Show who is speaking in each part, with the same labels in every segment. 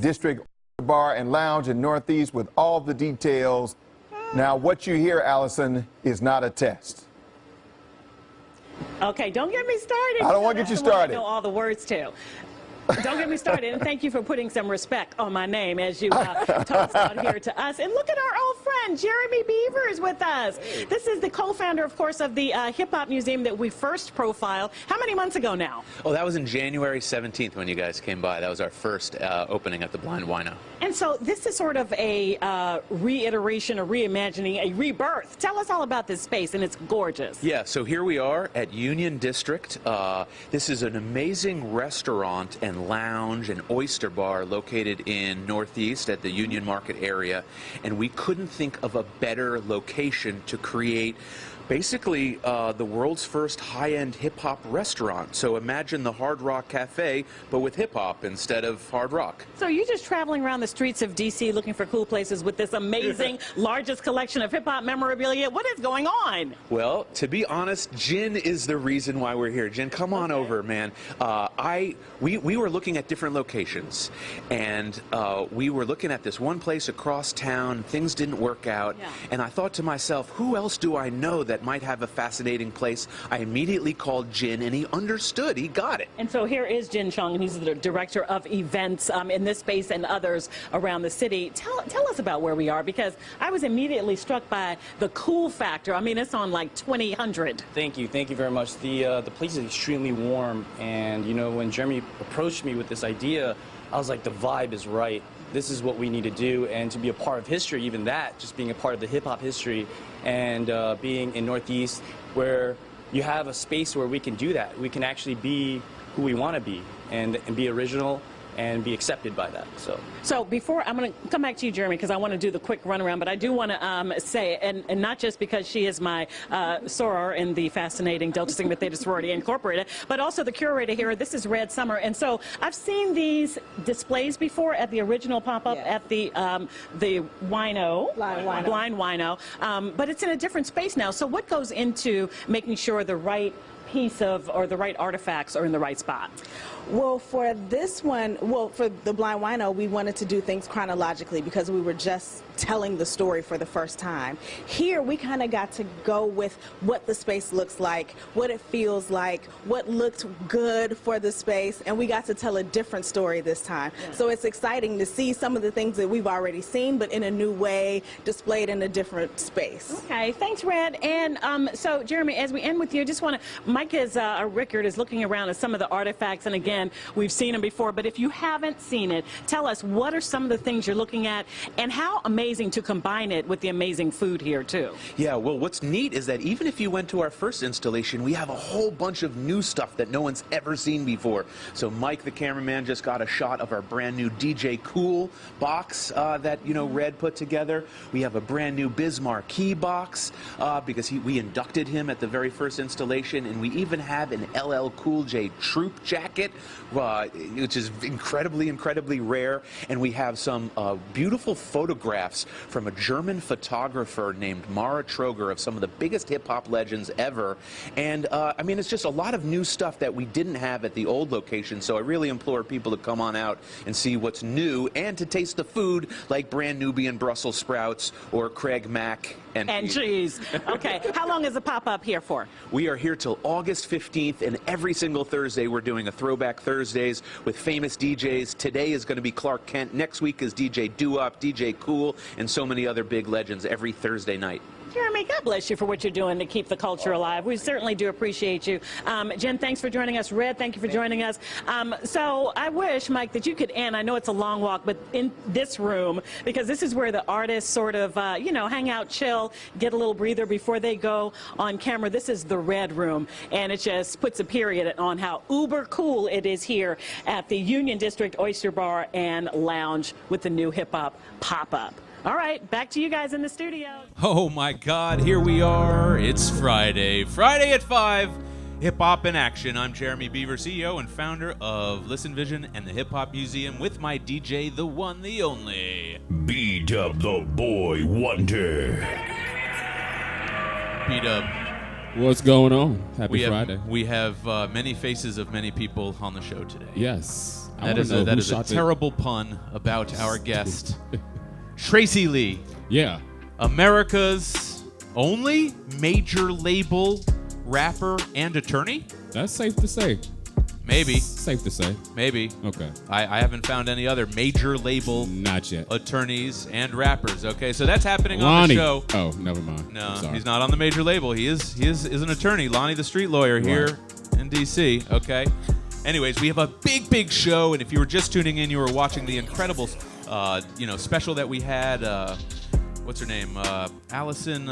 Speaker 1: District Bar and Lounge in Northeast with all the details. Now, what you hear, Allison, is not a test.
Speaker 2: Okay, don't get me started.
Speaker 1: I don't want to get you started.
Speaker 2: I know all the words to. Don't get me started, and thank you for putting some respect on my name as you tossed out here to us. And look at our old friend, Jeremy Beaver is with us. This is the co-founder, of course, of the Hip Hop Museum that we first profiled. How many months ago now?
Speaker 3: Oh, that was in January 17th when you guys came by. That was our first opening at the Blind Wino.
Speaker 2: And so this is sort of a reiteration, a reimagining, a rebirth. Tell us all about this space, and it's gorgeous.
Speaker 3: Yeah, so here we are at Union District. This is an amazing restaurant and lounge and oyster bar located in Northeast at the Union Market area, and we couldn't think of a better location to create basically the world's first high-end hip-hop restaurant. So imagine the Hard Rock Cafe, but with hip-hop instead of hard rock.
Speaker 2: So you're just traveling around the streets of D.C. looking for cool places with this amazing, largest collection of hip-hop memorabilia. What is going on?
Speaker 3: Well, to be honest, gin is the reason why we're here. Gin, come on over, man. We were looking at different locations, and we were looking at this one place across town. Things didn't work out, and I thought to myself, who else do I know that might have a fascinating place? I immediately called Jin, and he understood. He got it. And
Speaker 2: so here is Jin Chung, and he's the director of events in this space and others around the city. Tell us about where we are, because I was immediately struck by the cool factor. I mean, it's on like 2000.
Speaker 4: Thank you very much. The place is extremely warm, and you know, when Jeremy approached me with this idea, I was like, the vibe is right. This is what we need to do, and to be a part of history, even that, just being a part of the hip-hop history, and being in Northeast, where you have a space where we can do that. We can actually be who we want to be, and be original, and be accepted by that. So
Speaker 2: before, I'm going to come back to you, Jeremy, because I want to do the quick runaround, but I do want to say, and not just because she is my soror in the fascinating Delta Sigma Theta Sorority Incorporated, but also the curator here. This is Red Summer, and so I've seen these displays before at the original pop-up at the Wino, Blind Wino, but it's in a different space now. So what goes into making sure the right piece of, or the right artifacts are in the right spot?
Speaker 5: Well, for this one, for the Blind Wino, we wanted to do things chronologically because we were just telling the story for the first time. Here, we kind of got to go with what the space looks like, what it feels like, what looked good for the space, and we got to tell a different story this time. So it's exciting to see some of the things that we've already seen, but in a new way, displayed in a different space.
Speaker 2: Okay, thanks, Red. And so, Jeremy, as we end with you, I just want to, Mike Rickard is looking around at some of the artifacts, and again, we've seen them before, but if you haven't seen it, tell us what are some of the things you're looking at, and how amazing to combine it with the amazing food here, too.
Speaker 3: Yeah, well, what's neat is that even if you went to our first installation, we have a whole bunch of new stuff that no one's ever seen before. So Mike, the cameraman, just got a shot of our brand new DJ Cool box that, you know, Red put together. We have a brand new Biz Marquee box because we inducted him at the very first installation, and we even have an LL Cool J Troop jacket, which is incredibly rare. And we have some beautiful photographs from a German photographer named Mara Troger of some of the biggest hip-hop legends ever. And I mean, it's just a lot of new stuff that we didn't have at the old location. So I really implore people to come on out and see what's new, and to taste the food like brand Nubian Brussels sprouts or Craig Mack and
Speaker 2: cheese. Okay, how long is the pop-up here for?
Speaker 3: We are here till August 15th, and every single Thursday we're doing a Throwback Thursdays with famous DJs. Today is going to be Clark Kent. Next week is DJ Doo-Wop, DJ Cool, and so many other big legends every Thursday night.
Speaker 2: Jeremy, God bless you for what you're doing to keep the culture alive. We certainly do appreciate you. Jen, thanks for joining us. Red, thank you for joining us. So I wish, Mike, that you could end, I know it's a long walk, but in this room, because this is where the artists sort of, you know, hang out, chill, get a little breather before they go on camera. This is the Red Room, and it just puts a period on how uber cool it is here at the Union District Oyster Bar and Lounge with the new hip-hop pop-up. All right, back to you guys in the studio.
Speaker 6: Oh my God, here we are. It's Friday. Friday at 5. Hip Hop in Action. I'm Jeremy Beaver, CEO and founder of Listen Vision and the Hip Hop Museum, with my DJ, the one, the only
Speaker 7: B-Dub the Boy Wonder.
Speaker 6: B-Dub.
Speaker 8: What's going on? Happy Friday.
Speaker 6: We have many faces of many people on the show today.
Speaker 8: Yes.
Speaker 6: That is a terrible pun about our guest, Tracey Lee.
Speaker 8: Yeah.
Speaker 6: America's only major label rapper and attorney?
Speaker 8: That's safe to say.
Speaker 6: Maybe.
Speaker 8: Safe to say.
Speaker 6: Maybe.
Speaker 8: Okay.
Speaker 6: I haven't found any other major label
Speaker 8: Not yet.
Speaker 6: attorneys and rappers. Okay, so that's happening
Speaker 8: Lonnie.
Speaker 6: on the show.
Speaker 8: Oh, never mind.
Speaker 6: No,
Speaker 8: Sorry.
Speaker 6: he's not on the major label. He is an attorney, Lonnie the street lawyer here in D.C., okay? Anyways, we have a big show, and if you were just tuning in, you were watching the incredible special that we had. What's her name? Allison,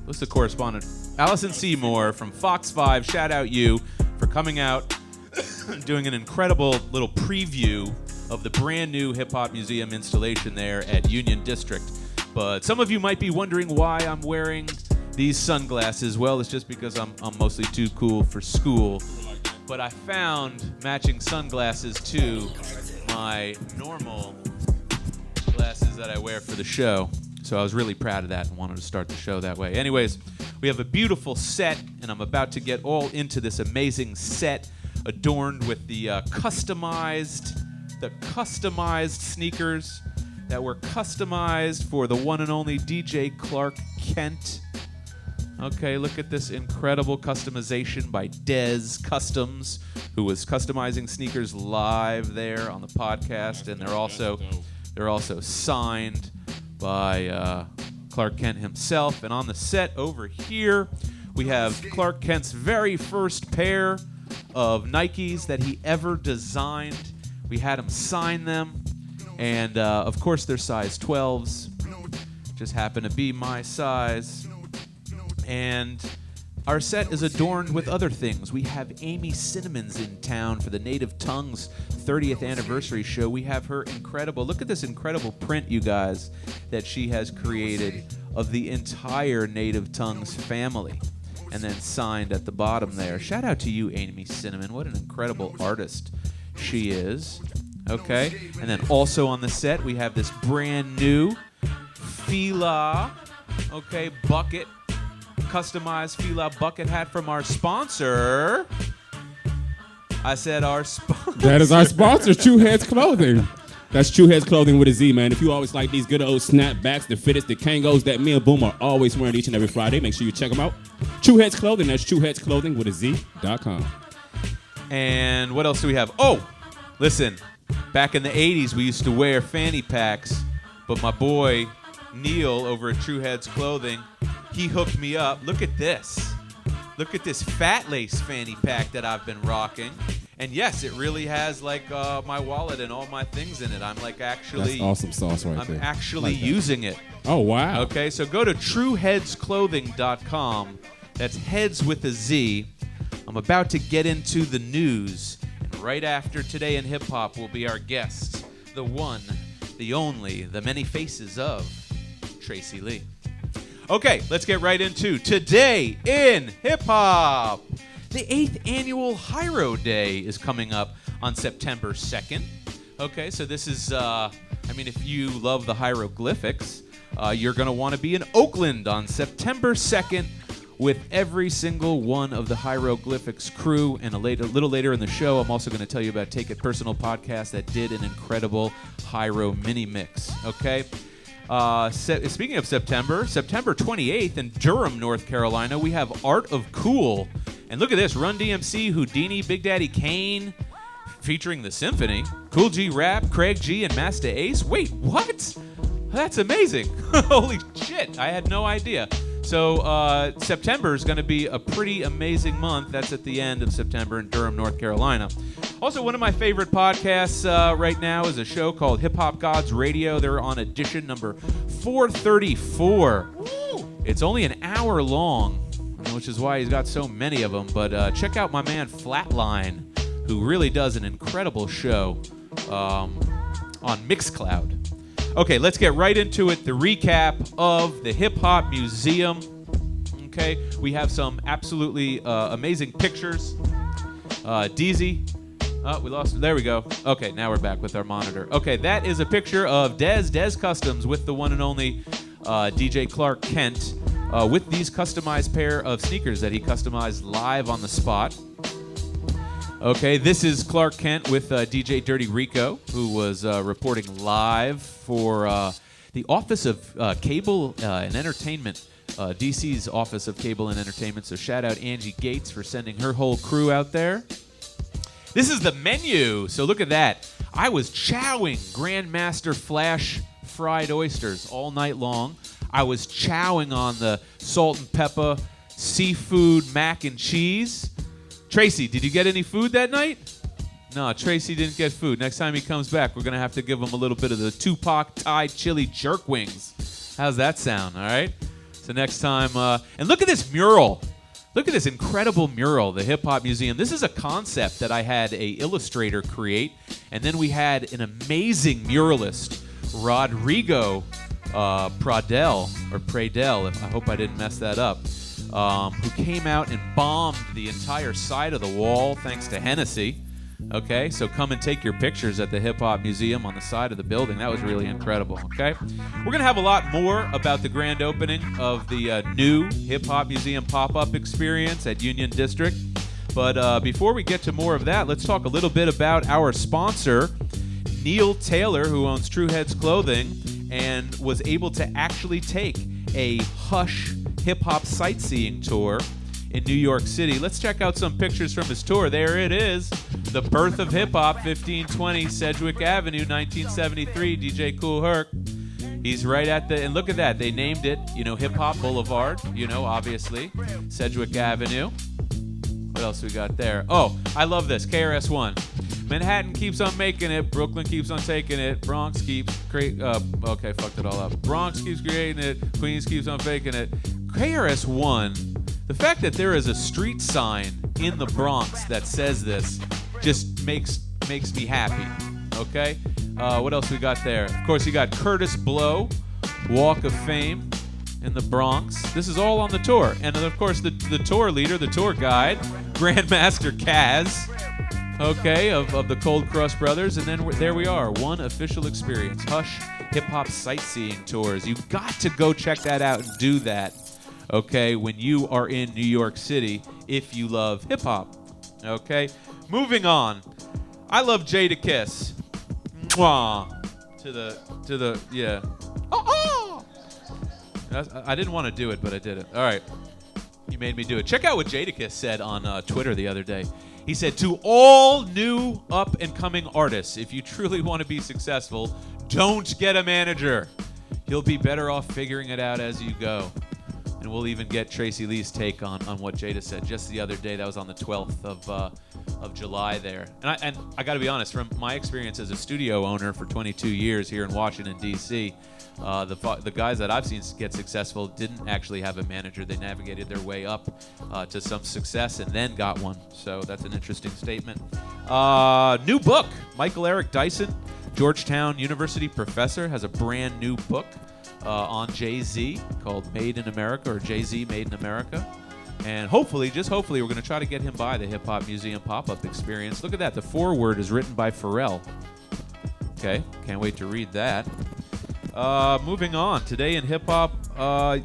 Speaker 6: what's the correspondent? Allison Seymour from Fox 5. Shout out you for coming out, doing an incredible little preview of the brand new Hip Hop Museum installation there at Union District. But some of you might be wondering why I'm wearing these sunglasses. Well, it's just because I'm mostly too cool for school. But I found matching sunglasses to my normal glasses that I wear for the show. So I was really proud of that and wanted to start the show that way. Anyways, we have a beautiful set, and I'm about to get all into this amazing set adorned with the customized sneakers that were customized for the one and only DJ Clark Kent. Okay, look at this incredible customization by Dez Customs, who was customizing sneakers live there on the podcast, and they're also signed by Clark Kent himself. And on the set over here, we have Clark Kent's very first pair of Nikes that he ever designed. We had him sign them, and of course they're size 12s. Just happen to be my size. And our set is adorned with other things. We have Amy Cinnamons in town for the Native Tongues 30th anniversary show. We have her look at this incredible print, you guys, that she has created of the entire Native Tongues family, and then signed at the bottom there. Shout out to you, Amy Cinnamon. What an incredible artist she is. Okay, and then also on the set, we have this brand new Fila, bucket. Customized Fila bucket hat from our sponsor. I said our sponsor.
Speaker 8: That is our sponsor, True Heads Clothing. That's True Heads Clothing with a Z, man. If you always like these good old snapbacks, the fitteds, the Kangos that me and Boom are always wearing each and every Friday, make sure you check them out. True Heads Clothing. That's True Heads Clothing with a Z.com.
Speaker 6: And what else do we have? Oh, listen. Back in the 80s, we used to wear fanny packs, but my boy Neil over at True Heads Clothing, he hooked me up. Look at this. Look at this fat lace fanny pack that I've been rocking. And yes, it really has like my wallet and all my things in it. I'm like actually...
Speaker 8: That's awesome sauce right there.
Speaker 6: I'm actually using it.
Speaker 8: Oh, wow.
Speaker 6: Okay, so go to trueheadsclothing.com. That's heads with a Z. I'm about to get into the news. And right after Today in Hip Hop will be our guest, the one, the only, the many faces of Tracey Lee. Okay, let's get right into Today in Hip Hop. The 8th annual Hyro Day is coming up on September 2nd. Okay, so this is, if you love the hieroglyphics, you're going to want to be in Oakland on September 2nd with every single one of the hieroglyphics crew. And a little later in the show, I'm also going to tell you about Take It Personal podcast that did an incredible Hyro mini mix. Okay. Speaking of September 28th in Durham, North Carolina, we have Art of Cool. And look at this, Run DMC, Houdini, Big Daddy Kane, featuring the Symphony, Cool G Rap, Craig G, and Master Ace. Wait, what? That's amazing. Holy shit, I had no idea. So September is going to be a pretty amazing month. That's at the end of September in Durham, North Carolina. Also, one of my favorite podcasts right now is a show called Hip Hop Gods Radio. They're on edition number 434. It's only an hour long, which is why he's got so many of them. But check out my man Flatline, who really does an incredible show on Mixcloud. Okay, let's get right into it. The recap of the Hip Hop Museum. Okay, we have some absolutely amazing pictures. DZ. Oh, we lost. There we go. Okay, now we're back with our monitor. Okay, that is a picture of Dez Customs with the one and only DJ Clark Kent with these customized pair of sneakers that he customized live on the spot. Okay, this is Clark Kent with DJ Dirty Rico, who was reporting live for the Office of Cable and Entertainment, DC's Office of Cable and Entertainment. So shout out Angie Gates for sending her whole crew out there. This is the menu. So look at that. I was chowing Grandmaster Flash fried oysters all night long. I was chowing on the salt and pepper seafood mac and cheese. Tracey, did you get any food that night? No, Tracey didn't get food. Next time he comes back, we're going to have to give him a little bit of the Tupac Thai chili jerk wings. How's that sound, all right? So next time, and look at this mural. Look at this incredible mural, the Hip Hop Museum. This is a concept that I had a illustrator create, and then we had an amazing muralist, Rodrigo Pradell, I hope I didn't mess that up, who came out and bombed the entire side of the wall thanks to Hennessy. Okay, so come and take your pictures at the Hip Hop Museum on the side of the building. That was really incredible, okay? We're going to have a lot more about the grand opening of the new Hip Hop Museum pop-up experience at Union District. But before we get to more of that, let's talk a little bit about our sponsor, Neil Taylor, who owns True Heads Clothing, and was able to actually take a Hush hip-hop sightseeing tour in New York City. Let's check out some pictures from his tour. There it is. The Birth of Hip Hop, 1520 Sedgwick Avenue, 1973, DJ Kool Herc. He's right at the, and look at that. They named it, Hip Hop Boulevard, obviously. Sedgwick Avenue. What else we got there? Oh, I love this. KRS-One. Manhattan keeps on making it. Brooklyn keeps on taking it. Bronx keeps okay, fucked it all up. Bronx keeps creating it. Queens keeps on faking it. KRS-One, the fact that there is a street sign in the Bronx that says this just makes me happy, okay? What else we got there? Of course, you got Curtis Blow, Walk of Fame in the Bronx. This is all on the tour. And, of course, the tour leader, the tour guide, Grandmaster Kaz, okay, of the Cold Crush Brothers. And then there we are, one official experience, Hush Hip-Hop Sightseeing Tours. You've got to go check that out and do that, okay, when you are in New York City, if you love hip-hop, okay? Moving on. I love Jada Kiss. Mwah. To the, yeah. Oh! I didn't want to do it, but I did it. All right. You made me do it. Check out what Jada Kiss said on Twitter the other day. He said, to all new up-and-coming artists, if you truly want to be successful, don't get a manager. You'll be better off figuring it out as you go. And we'll even get Tracy Lee's take on what Jada said just the other day. That was on the 12th of July there. And I got to be honest, from my experience as a studio owner for 22 years here in Washington, D.C., the guys that I've seen get successful didn't actually have a manager. They navigated their way up to some success and then got one. So that's an interesting statement. New book. Michael Eric Dyson, Georgetown University professor, has a brand new book on Jay-Z called Made in America, or Jay-Z Made in America. And hopefully, just hopefully, we're going to try to get him by the Hip Hop Museum pop-up experience. Look at that. The foreword is written by Pharrell. Okay, can't wait to read that. Moving on. Today in hip-hop,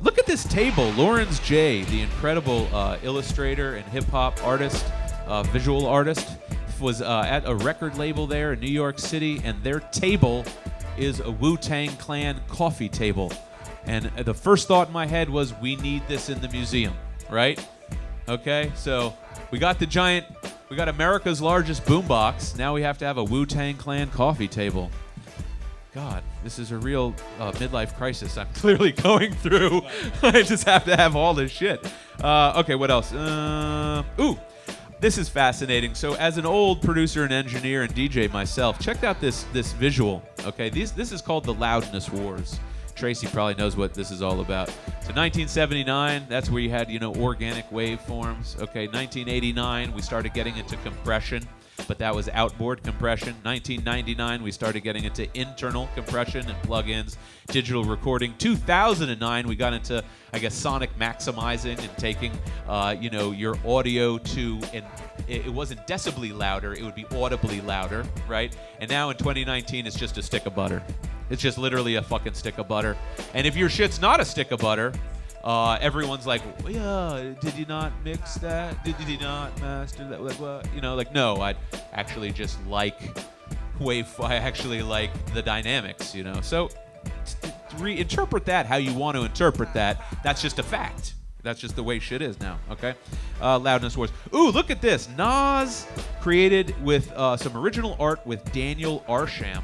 Speaker 6: look at this table. Lawrence J., the incredible illustrator and hip-hop artist, visual artist, was at a record label there in New York City, and their table is a Wu-Tang Clan coffee table. And the first thought in my head was, we need this in the museum, right? Okay, so we got America's largest boombox. Now we have to have a Wu-Tang Clan coffee table. God, this is a real midlife crisis I'm clearly going through. I just have to have all this shit. Okay, what else? This is fascinating. So as an old producer and engineer and DJ myself, check out this visual. Okay, this is called the Loudness Wars. Tracey probably knows what this is all about. So 1979, that's where you had, organic waveforms. Okay, 1989, we started getting into compression, but that was outboard compression. 1999, we started getting into internal compression and plugins, digital recording. 2009, we got into, sonic maximizing and taking, your audio to, and it wasn't decibly louder, it would be audibly louder, right? And now in 2019, it's just a stick of butter. It's just literally a fucking stick of butter. And if your shit's not a stick of butter, everyone's like, yeah, did you not mix that? Did you not master that? Like, what? You know, like, no, I actually just like I actually like the dynamics, you know. So reinterpret that how you want to interpret that. That's just a fact. That's just the way shit is now, okay? Loudness Wars. Ooh, look at this. Nas created with some original art with Daniel Arsham.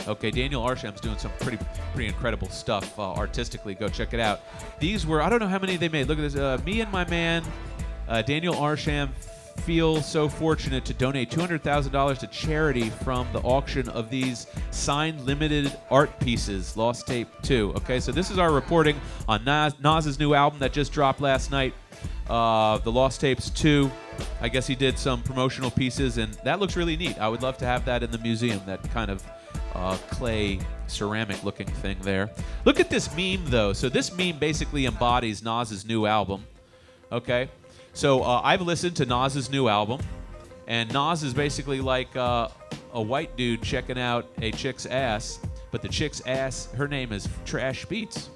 Speaker 6: Okay, Daniel Arsham's doing some pretty incredible stuff artistically. Go check it out. These were, I don't know how many they made. Look at this. Me and my man, Daniel Arsham, feel so fortunate to donate $200,000 to charity from the auction of these signed limited art pieces, Lost Tape 2. Okay, so this is our reporting on Nas's new album that just dropped last night, The Lost Tapes 2. I guess he did some promotional pieces, and that looks really neat. I would love to have that in the museum, that kind of clay ceramic looking thing there. Look at this meme though. So this meme basically embodies Nas's new album. Okay, so I've listened to Nas's new album, and Nas is basically like a white dude checking out a chick's ass, but the chick's ass, her name is Trash Beats.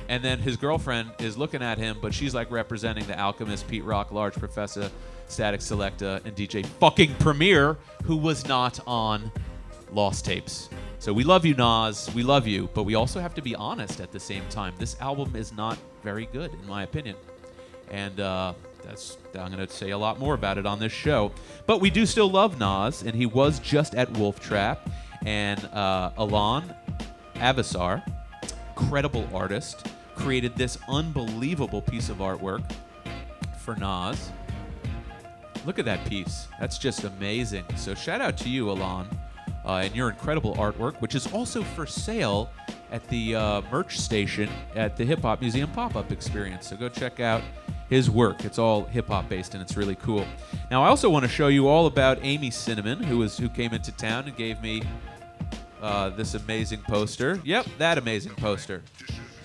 Speaker 6: And then his girlfriend is looking at him, but she's like representing the Alchemist, Pete Rock, Large Professor, Static Selecta, and DJ fucking Premier, who was not on Lost Tapes. So we love you, Nas. We love you, but we also have to be honest at the same time. This album is not very good, in my opinion. And I'm going to say a lot more about it on this show. But we do still love Nas, and he was just at Wolf Trap. And Alon Avasar, incredible artist, created this unbelievable piece of artwork for Nas. Look at that piece. That's just amazing. So shout out to you, Alon, and your incredible artwork, which is also for sale at the merch station at the Hip Hop Museum Pop-Up Experience. So go check out his work. It's all hip-hop based, and it's really cool. Now, I also want to show you all about Amy Cinnamon, who came into town and gave me this amazing poster. Yep, that amazing poster.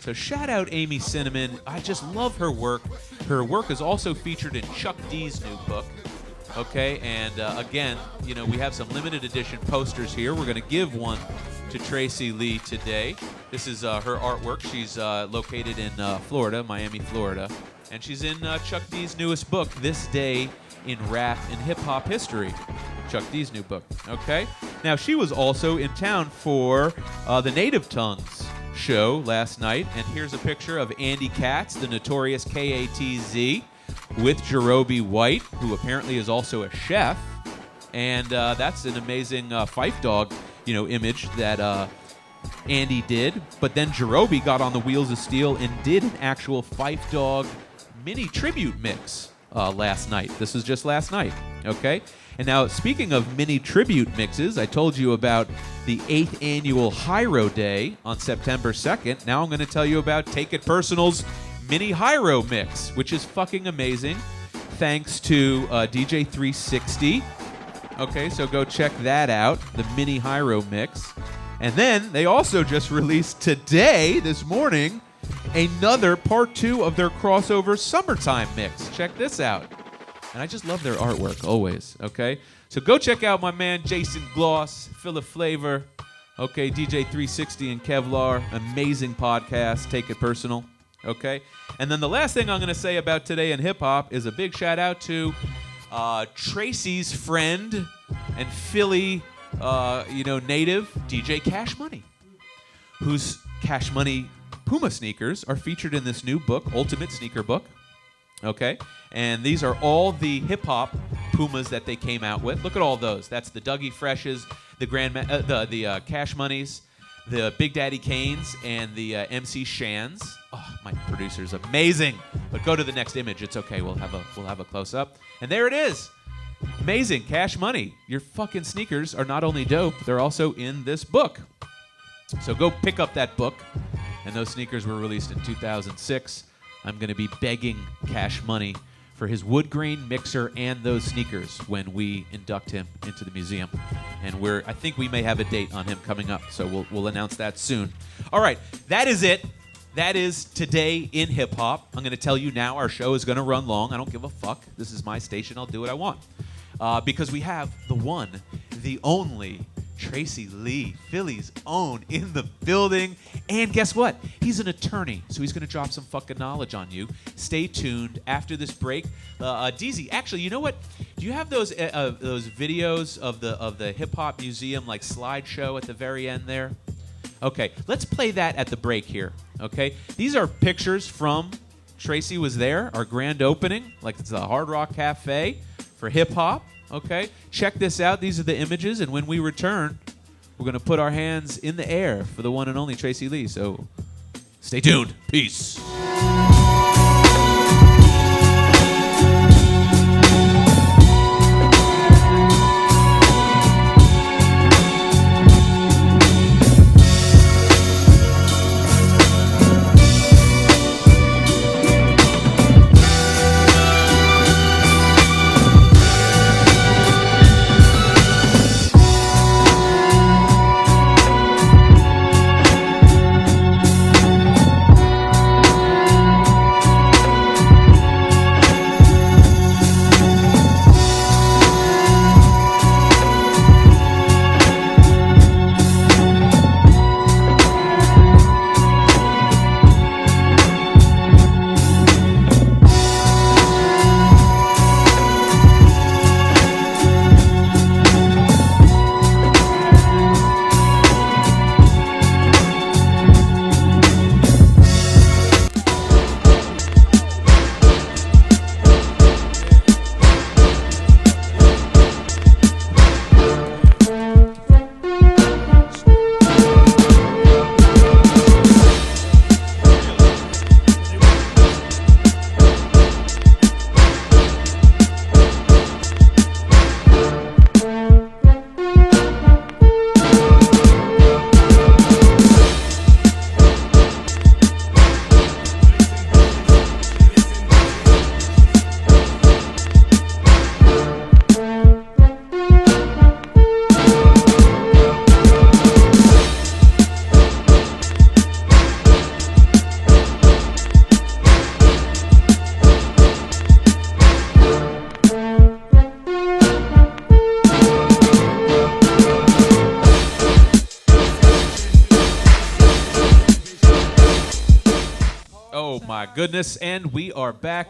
Speaker 6: So shout out Amy Cinnamon. I just love her work. Her work is also featured in Chuck D's new book. Okay, and again, you know, we have some limited edition posters here. We're going to give one to Tracey Lee today. This is her artwork. She's located in Florida, Miami, Florida. And she's in Chuck D's newest book, This Day in Rap and Hip Hop History. Chuck D's new book, okay? Now, she was also in town for the Native Tongues show last night. And here's a picture of Andy Katz, the notorious KATZ, with Jerobi White, who apparently is also a chef. And that's an amazing Fife Dog, image that Andy did. But then Jerobi got on the Wheels of Steel and did an actual Fife Dog mini tribute mix last night. This was just last night, okay? And now, speaking of mini tribute mixes, I told you about the 8th annual Hyro Day on September 2nd. Now I'm going to tell you about Take It Personal's mini Hyro mix, which is fucking amazing, thanks to DJ 360. Okay, so go check that out, the mini Hyro mix. And then they also just released today, this morning, another part 2 of their crossover summertime mix. Check this out. And I just love their artwork, always, okay? So go check out my man Jason Gloss, Philip Flavor, okay, DJ 360 and Kevlar. Amazing podcast, Take It Personal, okay? And then the last thing I'm going to say about Today in Hip Hop is a big shout out to Tracey's friend and Philly, native, DJ Cash Money, whose Cash Money Puma sneakers are featured in this new book, Ultimate Sneaker Book. Okay, and these are all the hip-hop Pumas that they came out with. Look at all those. That's the Dougie Freshes, the Cash Moneys, the Big Daddy Kanes, and the MC Shans. Oh, my producer's amazing. But go to the next image. It's okay. We'll have a close-up. And there it is. Amazing. Cash Money. Your fucking sneakers are not only dope, they're also in this book. So go pick up that book. And those sneakers were released in 2006. I'm going to be begging Cash Money for his wood grain mixer and those sneakers when we induct him into the museum. And I think we may have a date on him coming up, so we'll announce that soon. All right, that is it. That is Today in Hip Hop. I'm going to tell you now our show is going to run long. I don't give a fuck. This is my station. I'll do what I want. Because we have the one, the only Tracey Lee, Philly's own, in the building. And guess what? He's an attorney, so he's going to drop some fucking knowledge on you. Stay tuned after this break. DZ, actually, you know what? Do you have those videos of the Hip Hop Museum like slideshow at the very end there? Okay, let's play that at the break here. Okay, these are pictures from Tracey was there, our grand opening, like it's a Hard Rock Cafe for hip hop. Okay, check this out. These are the images, and when we return, we're going to put our hands in the air for the one and only Tracey Lee. So stay tuned. Peace. Goodness, and we are back.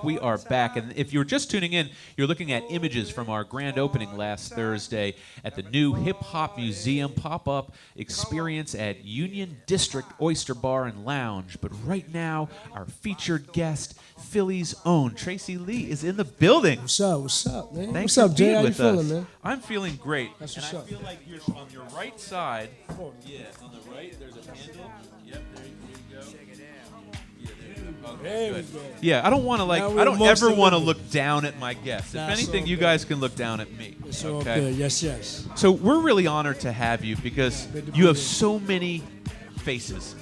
Speaker 6: And if you're just tuning in, you're looking at images from our grand opening last Thursday at the new Hip Hop Museum pop-up experience at Union District Oyster Bar and Lounge. But right now, our featured guest, Philly's own Tracey Lee, is in the building.
Speaker 9: What's up, man?
Speaker 6: Thanks
Speaker 9: what's up,
Speaker 6: for
Speaker 9: Jay?
Speaker 6: being
Speaker 9: How you
Speaker 6: with
Speaker 9: feeling,
Speaker 6: us.
Speaker 9: man?
Speaker 6: I'm feeling great.
Speaker 9: That's
Speaker 6: and
Speaker 9: what's
Speaker 6: I
Speaker 9: up.
Speaker 6: feel like you're on your right side. Yeah, on the right, there's a handle. Yep, there you go.
Speaker 9: There we go.
Speaker 6: Yeah, I don't want to
Speaker 9: Now we're
Speaker 6: I don't
Speaker 9: amongst
Speaker 6: ever
Speaker 9: the
Speaker 6: want to
Speaker 9: living.
Speaker 6: look down at my guests.
Speaker 9: Nah,
Speaker 6: If
Speaker 9: it's
Speaker 6: anything,
Speaker 9: all
Speaker 6: you
Speaker 9: good.
Speaker 6: guys can look down at me.
Speaker 9: It's all
Speaker 6: Okay.
Speaker 9: good. Yes.
Speaker 6: So we're really honored to have you because
Speaker 9: Good to
Speaker 6: you
Speaker 9: be
Speaker 6: have
Speaker 9: here.
Speaker 6: so many faces.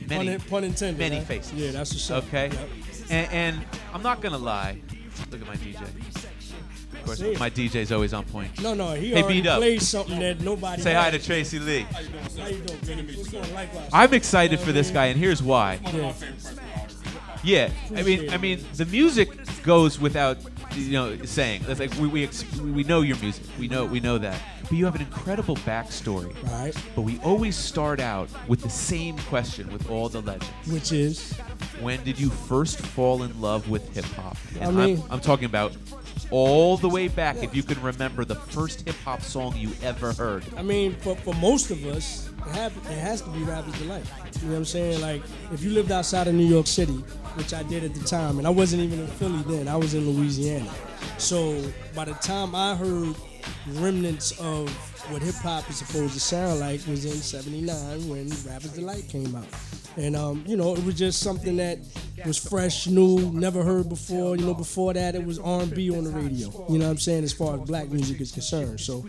Speaker 6: Many,
Speaker 9: Pun intended.
Speaker 6: many
Speaker 9: huh?
Speaker 6: faces.
Speaker 9: Yeah, that's what's up.
Speaker 6: Okay.
Speaker 9: Yep.
Speaker 6: And I'm not gonna lie. Look at my DJ. Of course,
Speaker 9: See it.
Speaker 6: my DJ's always on point.
Speaker 9: No, he
Speaker 6: Hey,
Speaker 9: already
Speaker 6: B-Dub.
Speaker 9: played something that nobody.
Speaker 6: Say hi to
Speaker 9: has.
Speaker 6: Tracy Lee.
Speaker 9: How you doing, baby? What's going on? Likewise.
Speaker 6: I'm excited for this guy, and here's why.
Speaker 9: Yeah.
Speaker 6: Yeah, I mean, the music goes without, saying. That's like we know your music. We know that. But you have an incredible backstory.
Speaker 9: Right.
Speaker 6: But we always start out with the same question with all the legends.
Speaker 9: Which is?
Speaker 6: When did you first fall in love with hip hop? And
Speaker 9: I mean-
Speaker 6: I'm talking about all the way back. If you can remember the first hip hop song you ever heard.
Speaker 9: I mean, for most of us, it has to be Rapper's Delight. You know what I'm saying? Like, if you lived outside of New York City, which I did at the time, and I wasn't even in Philly then, I was in Louisiana. So by the time I heard remnants of what hip hop is supposed to sound like was in '79 when Rapper's Delight came out. And, it was just something that was fresh, new, never heard before. Before that, it was R&B on the radio. You know what I'm saying, as far as black music is concerned. So,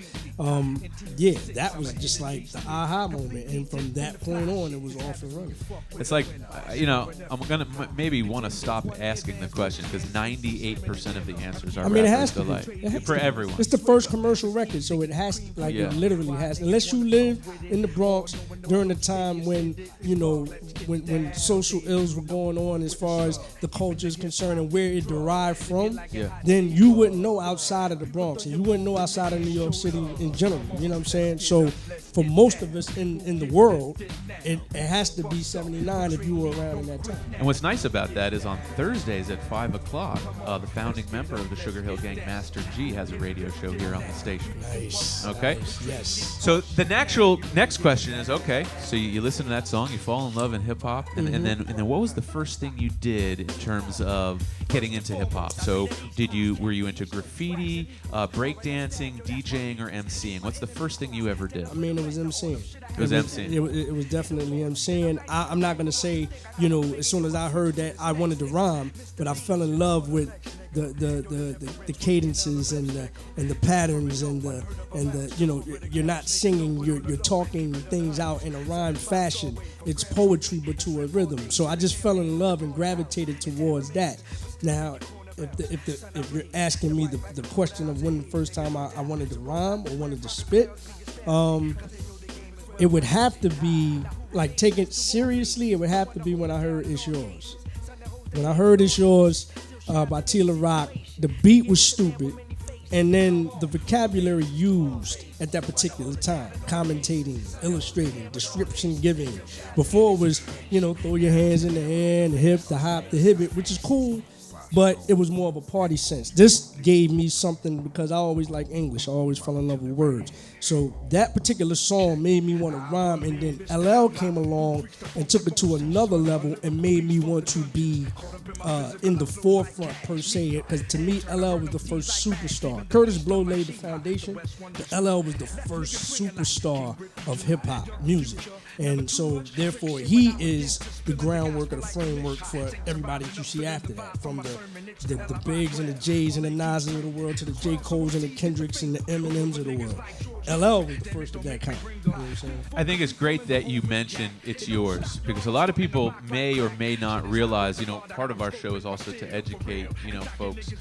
Speaker 9: that was just like the aha moment. And from that point on, it was off and running.
Speaker 6: It's like, I'm going to maybe want to stop asking the question because 98% of the answers are
Speaker 9: I mean, it
Speaker 6: Rapper's
Speaker 9: has to
Speaker 6: Delight.
Speaker 9: be. It has
Speaker 6: For
Speaker 9: to be.
Speaker 6: everyone.
Speaker 9: It's the first commercial record, so it has to, like,
Speaker 6: Yeah.
Speaker 9: It literally has. Unless you live in the Bronx during the time when, you know, when social ills were going on as far as the culture is concerned and where it derived from, then you wouldn't know outside of the Bronx, and you wouldn't know outside of New York City in general. You know what I'm saying? So for most of us in the world, it has to be 79 if you were around in that time.
Speaker 6: And what's nice about that is on Thursdays at 5 o'clock, the founding member of the Sugar Hill Gang, Master G, has a radio show here on the station.
Speaker 9: Nice.
Speaker 6: Okay?
Speaker 9: Nice. Yes.
Speaker 6: So the next question is, okay, so you listen to that song, you fall in love in hip-hop, and then what was the first thing you did in terms of getting into hip-hop? So were you into graffiti, breakdancing, DJing, or MCing? What's the first thing you ever did?
Speaker 9: I mean, it was MCing.
Speaker 6: It was MCing.
Speaker 9: It was definitely MCing. I'm not going to say, you know, as soon as I heard that I wanted to rhyme, but I fell in love with the cadences and the patterns and the you know, you're not singing, you're talking things out in a rhyme fashion. It's poetry but to a rhythm. So I just fell in love and gravitated towards that. Now, if you're asking me the question of when the first time I wanted to rhyme or wanted to spit, it would have to be, like, take it seriously, it would have to be when I heard It's Yours. When I heard It's Yours by Tila Rock, the beat was stupid, and then the vocabulary used at that particular time, commentating, illustrating, description giving. Before it was, you know, throw your hands in the air and the hip, the hop, the hibbit, which is cool, but it was more of a party sense. This gave me something because I always like English. I always fell in love with words. So that particular song made me want to rhyme, and then LL came along and took it to another level and made me want to be in the forefront, per se, because to me, LL was the first superstar. Curtis Blow laid the foundation, but LL was the first superstar of hip-hop music. And so, therefore, he is the groundwork or the framework for everybody that you see after that, from the Biggs and the Jays and the Nas's of the world to the J. Coles and the Kendricks and the Eminems of the world. LL was the first of that kind. You know what I'm saying?
Speaker 6: I think it's great that you mentioned It's Yours, because a lot of people may or may not realize, you know, part of our show is also to educate, you know, folks,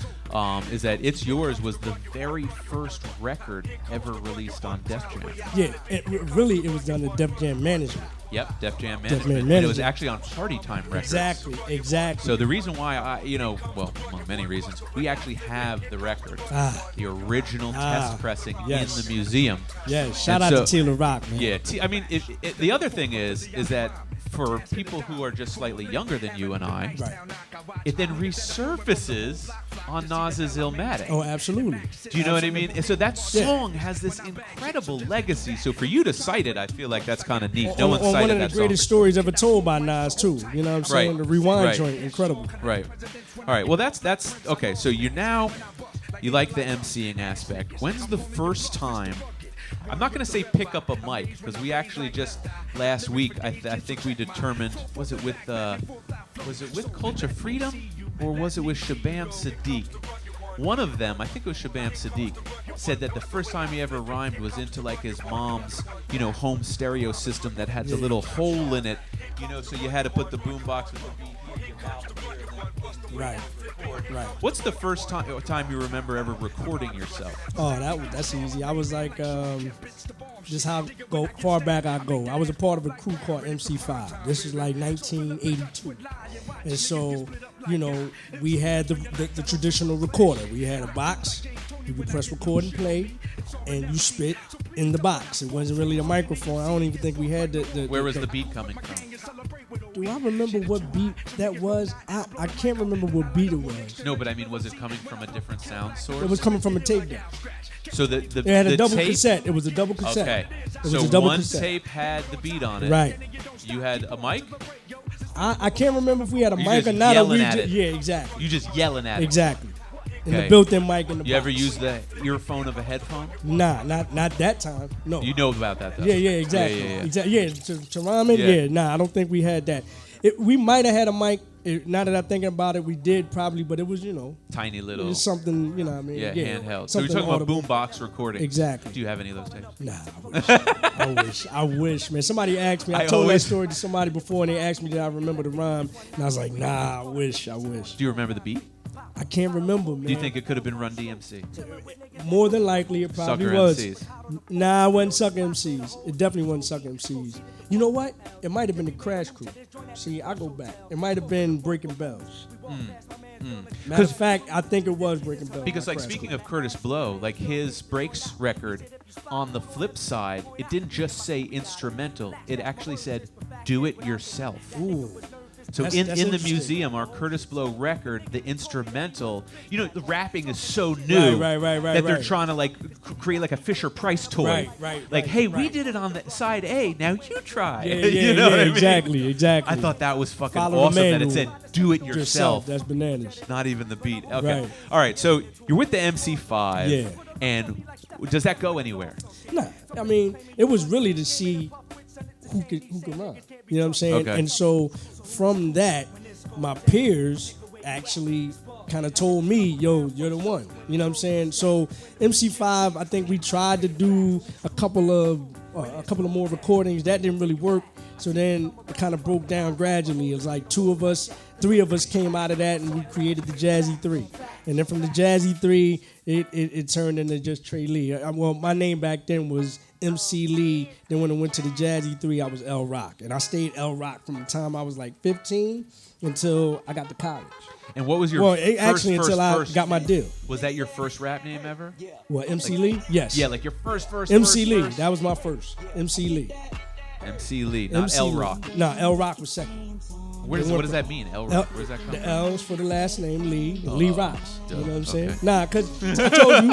Speaker 6: is that It's Yours was the very first record ever released on Def Jam.
Speaker 9: Yeah, it was done at Def Jam Management.
Speaker 6: Yep, Def Jam
Speaker 9: Def
Speaker 6: Management.
Speaker 9: Jam
Speaker 6: And it was actually on Party Time Records.
Speaker 9: Exactly.
Speaker 6: So the reason why well, among many reasons, we actually have the record, the original test pressing in the museum.
Speaker 9: Yeah, shout out to Tila Rock, man.
Speaker 6: Yeah, I mean, the other thing is that for people who are just slightly younger than you and I, it then resurfaces on Nas's Illmatic.
Speaker 9: Oh, absolutely.
Speaker 6: Do you know what I mean? And so that song has this incredible legacy. So for you to cite it, I feel like that's kind of neat. No one cited that song.
Speaker 9: One of the greatest stories ever told by Nas, too. You know what I'm saying? The Rewind joint, incredible.
Speaker 6: Right. All right. Well, that's okay. So you like the MCing aspect. When's the first time? I'm not going to say pick up a mic, because we actually just last week I think we determined, was it with Culture Freedom or was it with Shabam Sadiq? One of them, I think it was Shabam Sadiq, said that the first time he ever rhymed was into like his mom's, you know, home stereo system that had the little hole in it, you know, so you had to put the boombox with the beat in your mouth here and then
Speaker 9: Right.
Speaker 6: What's the first time you remember ever recording yourself?
Speaker 9: Oh, that's easy. I was like, just how far back I go. I was a part of a crew called MC5. This is like 1982. And so, you know, we had the traditional recorder. We had a box. You could press record and play, and you spit in the box. It wasn't really a microphone. I don't even think we had the
Speaker 6: Where was the beat coming from?
Speaker 9: Do I remember what beat that was? I can't remember what beat it was.
Speaker 6: No, but I mean, was it coming from a different sound source?
Speaker 9: It was coming from a tape deck.
Speaker 6: So
Speaker 9: it had a double
Speaker 6: tape?
Speaker 9: cassette. It was a double cassette.
Speaker 6: Okay.
Speaker 9: It was
Speaker 6: so
Speaker 9: a double
Speaker 6: one
Speaker 9: cassette.
Speaker 6: tape had the beat on it.
Speaker 9: Right.
Speaker 6: You had a mic?
Speaker 9: I can't remember if we had a
Speaker 6: You're
Speaker 9: mic or
Speaker 6: just
Speaker 9: not.
Speaker 6: yelling at it.
Speaker 9: Yeah, exactly.
Speaker 6: You just yelling at it.
Speaker 9: Exactly. And
Speaker 6: Okay.
Speaker 9: the built-in mic in the box.
Speaker 6: You ever use the earphone of a headphone?
Speaker 9: Nah, not that time. No.
Speaker 6: You know about that, though.
Speaker 9: Yeah, exactly.
Speaker 6: Yeah.
Speaker 9: Exactly. Yeah, to rhyme it,
Speaker 6: Yeah.
Speaker 9: nah, I don't think we had that. We might have had a mic. Now that I'm thinking about it, we did probably, but it was, you know,
Speaker 6: Tiny little.
Speaker 9: it was something, you know what I mean?
Speaker 6: Yeah, handheld. So you're
Speaker 9: something
Speaker 6: talking
Speaker 9: audible.
Speaker 6: about boombox recording.
Speaker 9: Exactly.
Speaker 6: Do you have any of those tapes?
Speaker 9: Nah, I wish, man. Somebody asked me. I told that story to somebody before, and they asked me did I remember the rhyme, and I was like, nah, I wish.
Speaker 6: Do you remember the beat?
Speaker 9: I can't remember, man.
Speaker 6: Do you think it could have been Run DMC?
Speaker 9: More than likely, it probably
Speaker 6: Sucker
Speaker 9: was.
Speaker 6: MCs.
Speaker 9: Nah, it wasn't Sucker MCs. It definitely wasn't Sucker MCs. You know what? It might have been the Crash Crew. See, I go back. It might have been Breaking Bells. Matter of fact, I think it was Breaking Bells.
Speaker 6: Because, like, speaking of Curtis Blow, like, his Breaks record, on the flip side, it didn't just say instrumental. It actually said, do it yourself.
Speaker 9: Ooh.
Speaker 6: So
Speaker 9: That's
Speaker 6: in the
Speaker 9: interesting.
Speaker 6: museum, our Curtis Blow record, the instrumental, you know, the rapping is so new
Speaker 9: Right,
Speaker 6: that they're
Speaker 9: right.
Speaker 6: trying to, like, create, like, a Fisher-Price toy. Like, hey, we did it on the side A, now you try.
Speaker 9: Yeah,
Speaker 6: you know what I mean?
Speaker 9: exactly.
Speaker 6: I thought that was fucking
Speaker 9: Follow the
Speaker 6: awesome that it
Speaker 9: manual.
Speaker 6: said, do it yourself.
Speaker 9: That's bananas.
Speaker 6: Not even the beat. Okay.
Speaker 9: Right.
Speaker 6: All right, so you're with the MC5.
Speaker 9: Yeah.
Speaker 6: And does that go anywhere?
Speaker 9: Nah, I mean, it was really to see who could run. You know what I'm saying?
Speaker 6: Okay.
Speaker 9: And so from that, my peers actually kind of told me, yo, you're the one. You know what I'm saying? So MC5, I think we tried to do a couple of more recordings. That didn't really work. So then it kind of broke down gradually. It was like three of us came out of that, and we created the Jazzy 3. And then from the Jazzy 3, it turned into just Trey Lee. Well, my name back then was MC Lee. Then when I went to the Jazzy 3, I was L Rock. And I stayed L Rock from the time I was like 15 until I got to college.
Speaker 6: And what was your
Speaker 9: until I got my deal.
Speaker 6: Was that your first rap name ever?
Speaker 9: What, MC Lee? Yes.
Speaker 6: Yeah, like your first
Speaker 9: MC Lee.
Speaker 6: first.
Speaker 9: That was my first. MC Lee.
Speaker 6: MC Lee, not
Speaker 9: MC
Speaker 6: L
Speaker 9: Lee.
Speaker 6: Rock.
Speaker 9: No, L Rock was second.
Speaker 6: What does that mean, L Rock? Where does that come
Speaker 9: The
Speaker 6: from?
Speaker 9: L's for the last name, Lee. Lee Rocks. You know what I'm saying?
Speaker 6: Okay.
Speaker 9: Nah, because I told you,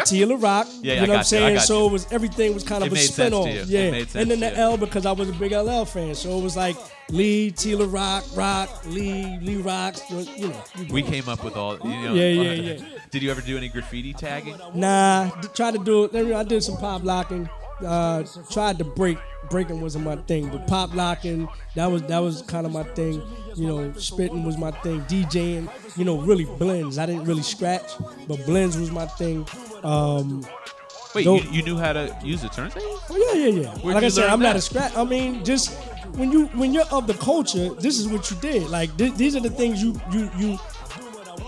Speaker 9: Tila Rock.
Speaker 6: Yeah,
Speaker 9: you
Speaker 6: I
Speaker 9: know what I'm
Speaker 6: got you, I
Speaker 9: saying?
Speaker 6: got
Speaker 9: So
Speaker 6: you.
Speaker 9: it was, everything was kind of
Speaker 6: It
Speaker 9: a
Speaker 6: made sense to
Speaker 9: spin-off.
Speaker 6: you. It
Speaker 9: Yeah.
Speaker 6: made sense
Speaker 9: And then
Speaker 6: to
Speaker 9: the
Speaker 6: you.
Speaker 9: L because I was a big LL fan. So it was like Lee, Tila Rock, Lee Rocks. You know.
Speaker 6: We came up with all, you know.
Speaker 9: Yeah.
Speaker 6: Did you ever do any graffiti tagging?
Speaker 9: Nah, tried to do it. I did some pop locking. Tried to breaking wasn't my thing, but pop locking, that was kind of my thing. You know, spitting was my thing. DJing, you know, really blends. I didn't really scratch, but blends was my thing.
Speaker 6: Wait, you knew how to use a turntable?
Speaker 9: Oh yeah.
Speaker 6: Where'd
Speaker 9: Like
Speaker 6: you
Speaker 9: I said,
Speaker 6: learn
Speaker 9: I'm not
Speaker 6: that?
Speaker 9: a scratch. I mean, just when you're of the culture, this is what you did. Like these are the things you.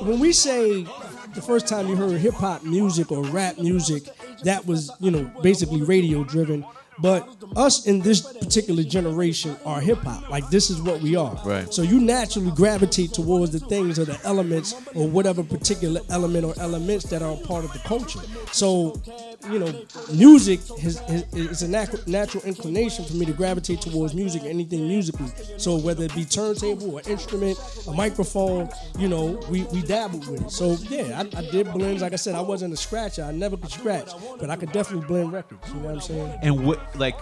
Speaker 9: When we say the first time you heard hip hop music or rap music, that was, you know, basically radio driven. But us in this particular generation are hip hop. Like, this is what we are.
Speaker 6: Right.
Speaker 9: So you naturally gravitate towards the things or the elements or whatever particular element or elements that are a part of the culture. So, you know, music is a natural inclination for me to gravitate towards music, anything musically. So whether it be turntable or instrument, a microphone, you know, we dabbled with it. So yeah, I did blends. Like I said, I wasn't a scratcher. I never could scratch, but I could definitely blend records. You know what I'm saying?
Speaker 6: And what, like,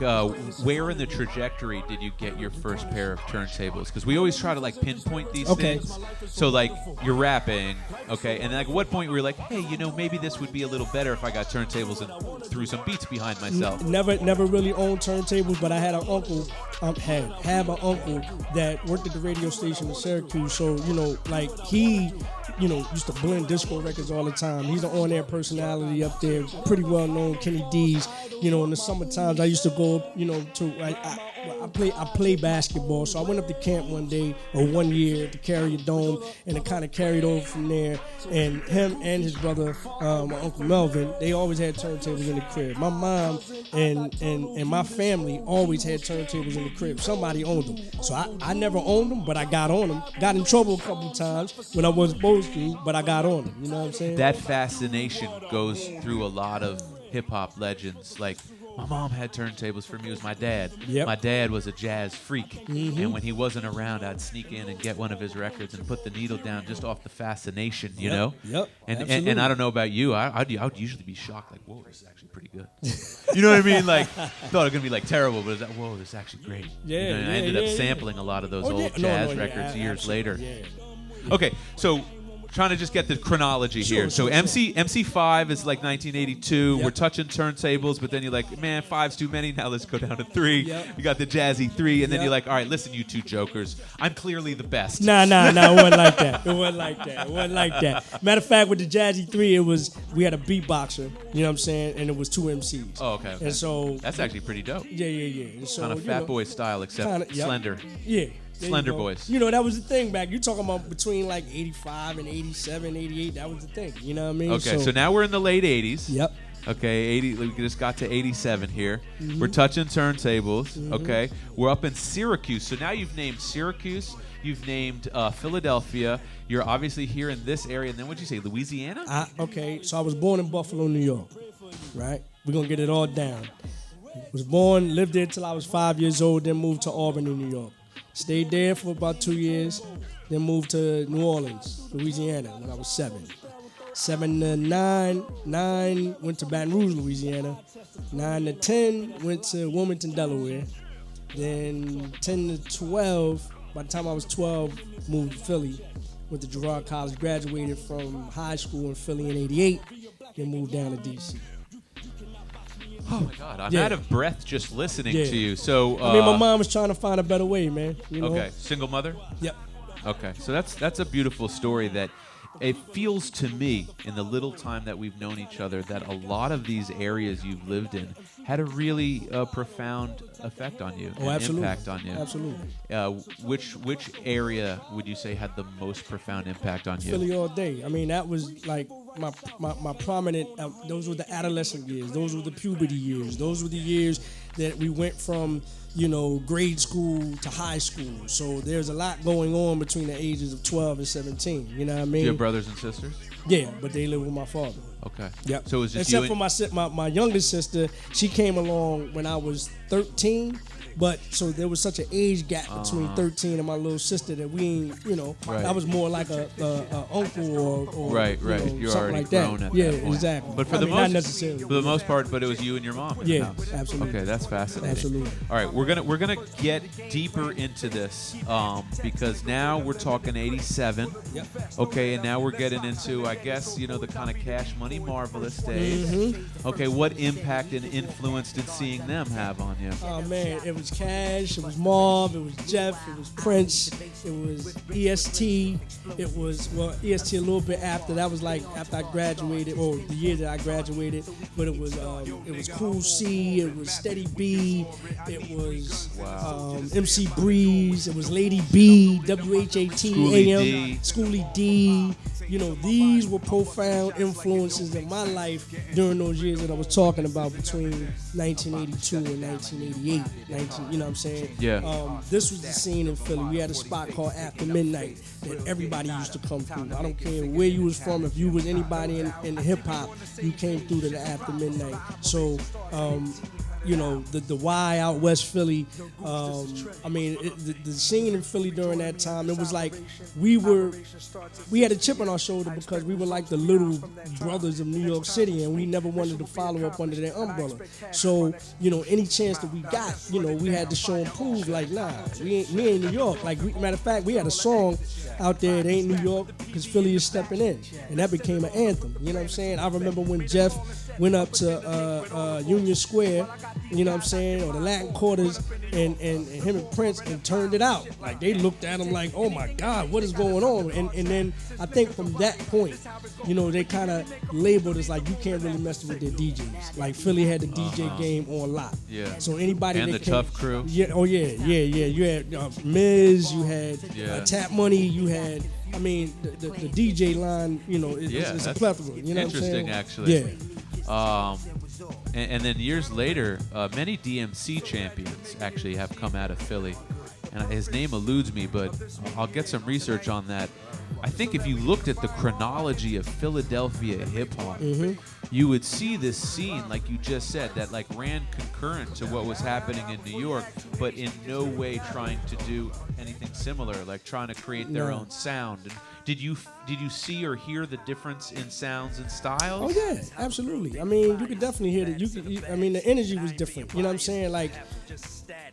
Speaker 6: where in the trajectory did you get your first pair of turntables? Because we always try to, like, pinpoint these things. So, like, you're rapping, okay, and like, at what point were you like, hey, you know, maybe this would be a little better if I got turntables and threw some beats behind myself?
Speaker 9: Never really owned turntables, but I had an uncle, have an uncle that worked at the radio station in Syracuse. So, you know, like, he, you know, used to blend disco records all the time. He's an on-air personality up there, pretty well known, Kenny D's. You know, in the summer times, I used to go, you know, I play basketball, so I went up to camp one year to Carrier Dome, and it kind of carried over from there. And him and his brother, my Uncle Melvin, they always had turntables in the crib. My mom and my family always had turntables in the crib. Somebody owned them. So I never owned them, but I got on them. Got in trouble a couple times when I wasn't supposed to, but I got on them. You know what I'm saying?
Speaker 6: That fascination goes through a lot of hip-hop legends. Like, my mom had turntables for me. It was my dad.
Speaker 9: Yep.
Speaker 6: My dad was a jazz freak. And when he wasn't around, I'd sneak in and get one of his records and put the needle down just off the fascination, you know?
Speaker 9: Yep.
Speaker 6: And I don't know about you. I would usually be shocked, like, whoa, this is actually pretty good. You know what I mean? Like, thought it was going to be, like, terrible, but it's like, whoa, this is actually great.
Speaker 9: Yeah,
Speaker 6: You know, and I ended up sampling a lot of those old jazz records years later.
Speaker 9: Yeah.
Speaker 6: Okay, so trying to just get the chronology here. So MC5 is like 1982.
Speaker 9: Yep.
Speaker 6: We're touching turntables, but then you're like, man, 5's too many. Now let's go down to 3.
Speaker 9: Yep.
Speaker 6: You got the Jazzy 3, and then
Speaker 9: Yep.
Speaker 6: you're like, all right, listen, you two jokers. I'm clearly the best.
Speaker 9: Nah, it wasn't like that. It wasn't like that. Matter of fact, with the Jazzy 3, we had a beatboxer, you know what I'm saying, and it was 2 MCs.
Speaker 6: Oh, okay.
Speaker 9: And so
Speaker 6: That's actually pretty dope.
Speaker 9: yeah. And so,
Speaker 6: Kind of
Speaker 9: you
Speaker 6: Fat
Speaker 9: know,
Speaker 6: Boy style, except
Speaker 9: kinda, yep.
Speaker 6: slender.
Speaker 9: Yeah.
Speaker 6: Slender Boys.
Speaker 9: You know, that was the thing back. You talking about between like 85 and 87, 88. That was the thing. You know what I mean?
Speaker 6: Okay, so now we're in the late 80s.
Speaker 9: Yep.
Speaker 6: Okay, 80. We just got to 87 here. We're touching turntables. Okay, we're up in Syracuse. So now you've named Syracuse. You've named Philadelphia. You're obviously here in this area. And then what'd you say, Louisiana?
Speaker 9: Okay, so I was born in Buffalo, New York. Right? We're going to get it all down. Was born, lived there till I was 5 years old, then moved to Albany, New York. Stayed there for about 2 years, then moved to New Orleans, Louisiana, when I was 7. 7 to 9, 9 went to Baton Rouge, Louisiana. 9 to 10 went to Wilmington, Delaware. Then 10 to 12, by the time I was 12, moved to Philly. Went to Girard College, graduated from high school in Philly in 88, then moved down to D.C.
Speaker 6: Oh my God, I'm out of breath just listening to you. So
Speaker 9: I mean, my mom was trying to find a better way, man. You know?
Speaker 6: Okay, single mother?
Speaker 9: Yep.
Speaker 6: Okay, so that's a beautiful story that it feels to me in the little time that we've known each other that a lot of these areas you've lived in had a really profound effect on you, an impact on you.
Speaker 9: Absolutely.
Speaker 6: Which area would you say had the most profound impact on you?
Speaker 9: Philly all day. I mean, that was like my prominent, those were the adolescent years. Those were the puberty years. Those were the years that we went from, you know, grade school to high school. So there's a lot going on between the ages of 12 and 17. You know what I mean?
Speaker 6: Do you have brothers and sisters?
Speaker 9: Yeah, but they live with my father.
Speaker 6: Okay.
Speaker 9: Yep.
Speaker 6: So it was just
Speaker 9: except for my youngest sister, she came along when I was 13. But so there was such an age gap between 13 and my little sister that we ain't, you know, I was more like a uncle or
Speaker 6: right.
Speaker 9: You know,
Speaker 6: You're
Speaker 9: something
Speaker 6: already
Speaker 9: like that.
Speaker 6: grown at
Speaker 9: yeah,
Speaker 6: that point.
Speaker 9: Exactly.
Speaker 6: But for
Speaker 9: not necessarily.
Speaker 6: For the most part, but it was you and your mom in the house.
Speaker 9: Absolutely.
Speaker 6: Okay, that's fascinating.
Speaker 9: Absolutely.
Speaker 6: All right, we're gonna get deeper into this because now we're talking 87.
Speaker 9: Yep.
Speaker 6: Okay, and now we're getting into, I guess, you know, the kind of Cash Money Marvelous days. Okay, what impact and influence did seeing them have on you?
Speaker 9: Oh man, it was Cash. It was Marv, it was Jeff, it was Prince, it was EST, it was, well, EST a little bit after. That was like after I graduated, or the year that I graduated, but it was Cool C, it was Steady B, it was MC Breeze, it was Lady B, WHAT, AM, Schoolie D. You know, these were profound influences in my life during those years that I was talking about between 1982 and 1988. You know what I'm saying?
Speaker 6: Yeah.
Speaker 9: This was the scene in Philly. We had a spot called After Midnight that everybody used to come through. I don't care where you was from. If you was anybody in hip-hop, you came through to the After Midnight. So, you know, the Y out West Philly. I mean, the scene in Philly during that time, it was like we had a chip on our shoulder because we were like the little brothers of New York City, and we never wanted to follow up under their umbrella. So, you know, any chance that we got, you know, we had to show and prove, like, nah, we ain't New York. Like, matter of fact, we had a song out there, it ain't New York, because Philly is stepping in, and that became an anthem. You know what I'm saying? I remember when Jeff went up to Union Square, you know what I'm saying, or the Latin Quarters, and him and Prince, and turned it out. Like, they looked at him like, oh my God, what is going on? And then I think from that point, you know, they kind of labeled us like, you can't really mess with their DJs. Like, Philly had the DJ game on lock.
Speaker 6: Yeah.
Speaker 9: So anybody
Speaker 6: and
Speaker 9: that
Speaker 6: the Tough Crew.
Speaker 9: Yeah. Oh yeah. You had Miz. You had Tap Money. You had. I mean, the DJ line. You know, it's a plethora. You know what I'm saying?
Speaker 6: Interesting, actually.
Speaker 9: Yeah.
Speaker 6: And then years later, many DMC champions actually have come out of Philly. And his name eludes me, but I'll get some research on that. I think if you looked at the chronology of Philadelphia hip-hop, you would see this scene, like you just said, that like ran concurrent to what was happening in New York, but in no way trying to do anything similar, like trying to create their own sound. And did you see or hear the difference in sounds and styles?
Speaker 9: Oh yeah, absolutely. I mean, you could definitely hear that. I mean, the energy was different. You know what I'm saying? Like,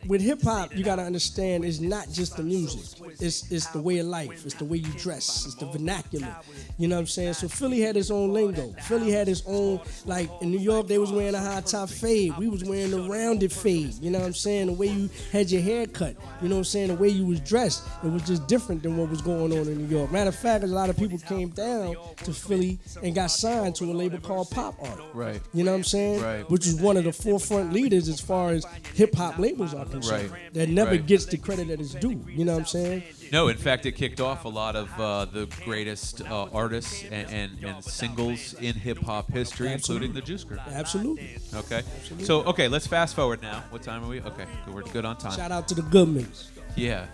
Speaker 9: with hip hop, you gotta understand it's not just the music. It's the way of life. It's the way you dress. It's the vernacular. You know what I'm saying? So Philly had its own lingo. Philly had its own, like in New York, they was wearing a high top fade. We was wearing a rounded fade. You know what I'm saying? The way you had your hair cut. You know what I'm saying? The way you was dressed. It was just different than what was going on in New York. Matter of fact, a lot of people came down to Philly and got signed to a label called Pop Art.
Speaker 6: Right.
Speaker 9: You know what I'm saying?
Speaker 6: Right.
Speaker 9: Which is one of the forefront leaders as far as hip hop labels are concerned.
Speaker 6: Right.
Speaker 9: That never
Speaker 6: Right.
Speaker 9: gets the credit that it's due. You know what I'm saying?
Speaker 6: No, in fact, it kicked off a lot of the greatest artists and singles in hip-hop history,
Speaker 9: Absolutely.
Speaker 6: including the Juice Group.
Speaker 9: Absolutely.
Speaker 6: Okay. So, okay, let's fast forward now. What time are we? Okay, we're good on time.
Speaker 9: Shout out to the Goodmans.
Speaker 6: Yeah.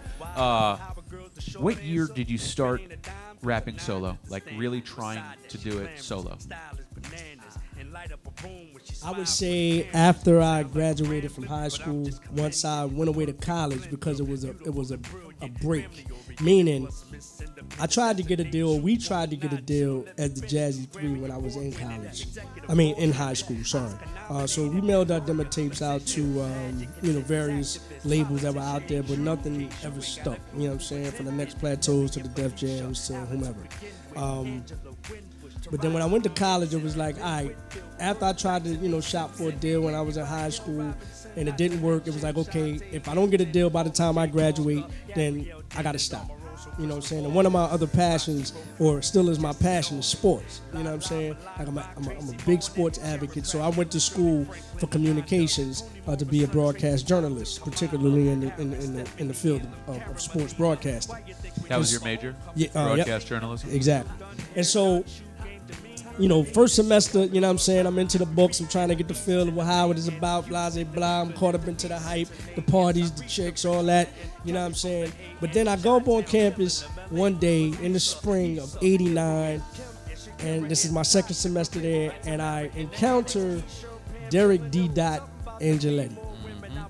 Speaker 6: What year did you start rapping solo? Like really trying to do it solo?
Speaker 9: I would say after I graduated from high school, once I went away to college because it was a break. Meaning, I tried to get a deal, we tried to get a deal at the Jazzy 3 when I was in college. I mean, in high school, sorry. So we mailed our demo tapes out to, various labels that were out there, but nothing ever stuck. You know what I'm saying? From the Next Plateaus to the Def Jams to whomever. But then when I went to college, it was like, all right, after I tried to, shop for a deal when I was in high school and it didn't work, it was like, okay, if I don't get a deal by the time I graduate, then I got to stop. You know what I'm saying? And one of my other passions, or still is my passion, is sports. You know what I'm saying? Like I'm a big sports advocate, so I went to school for communications to be a broadcast journalist, particularly in the field of sports broadcasting.
Speaker 6: That was your major?
Speaker 9: Yeah,
Speaker 6: broadcast journalism?
Speaker 9: Exactly. And so, first semester, you know what I'm saying, I'm into the books, I'm trying to get the feel of how it is about, blah, blah, blah. I'm caught up into the hype, the parties, the chicks, all that, you know what I'm saying. But then I go up on campus one day in the spring of '89, and this is my second semester there, and I encounter Derek D. Angeletti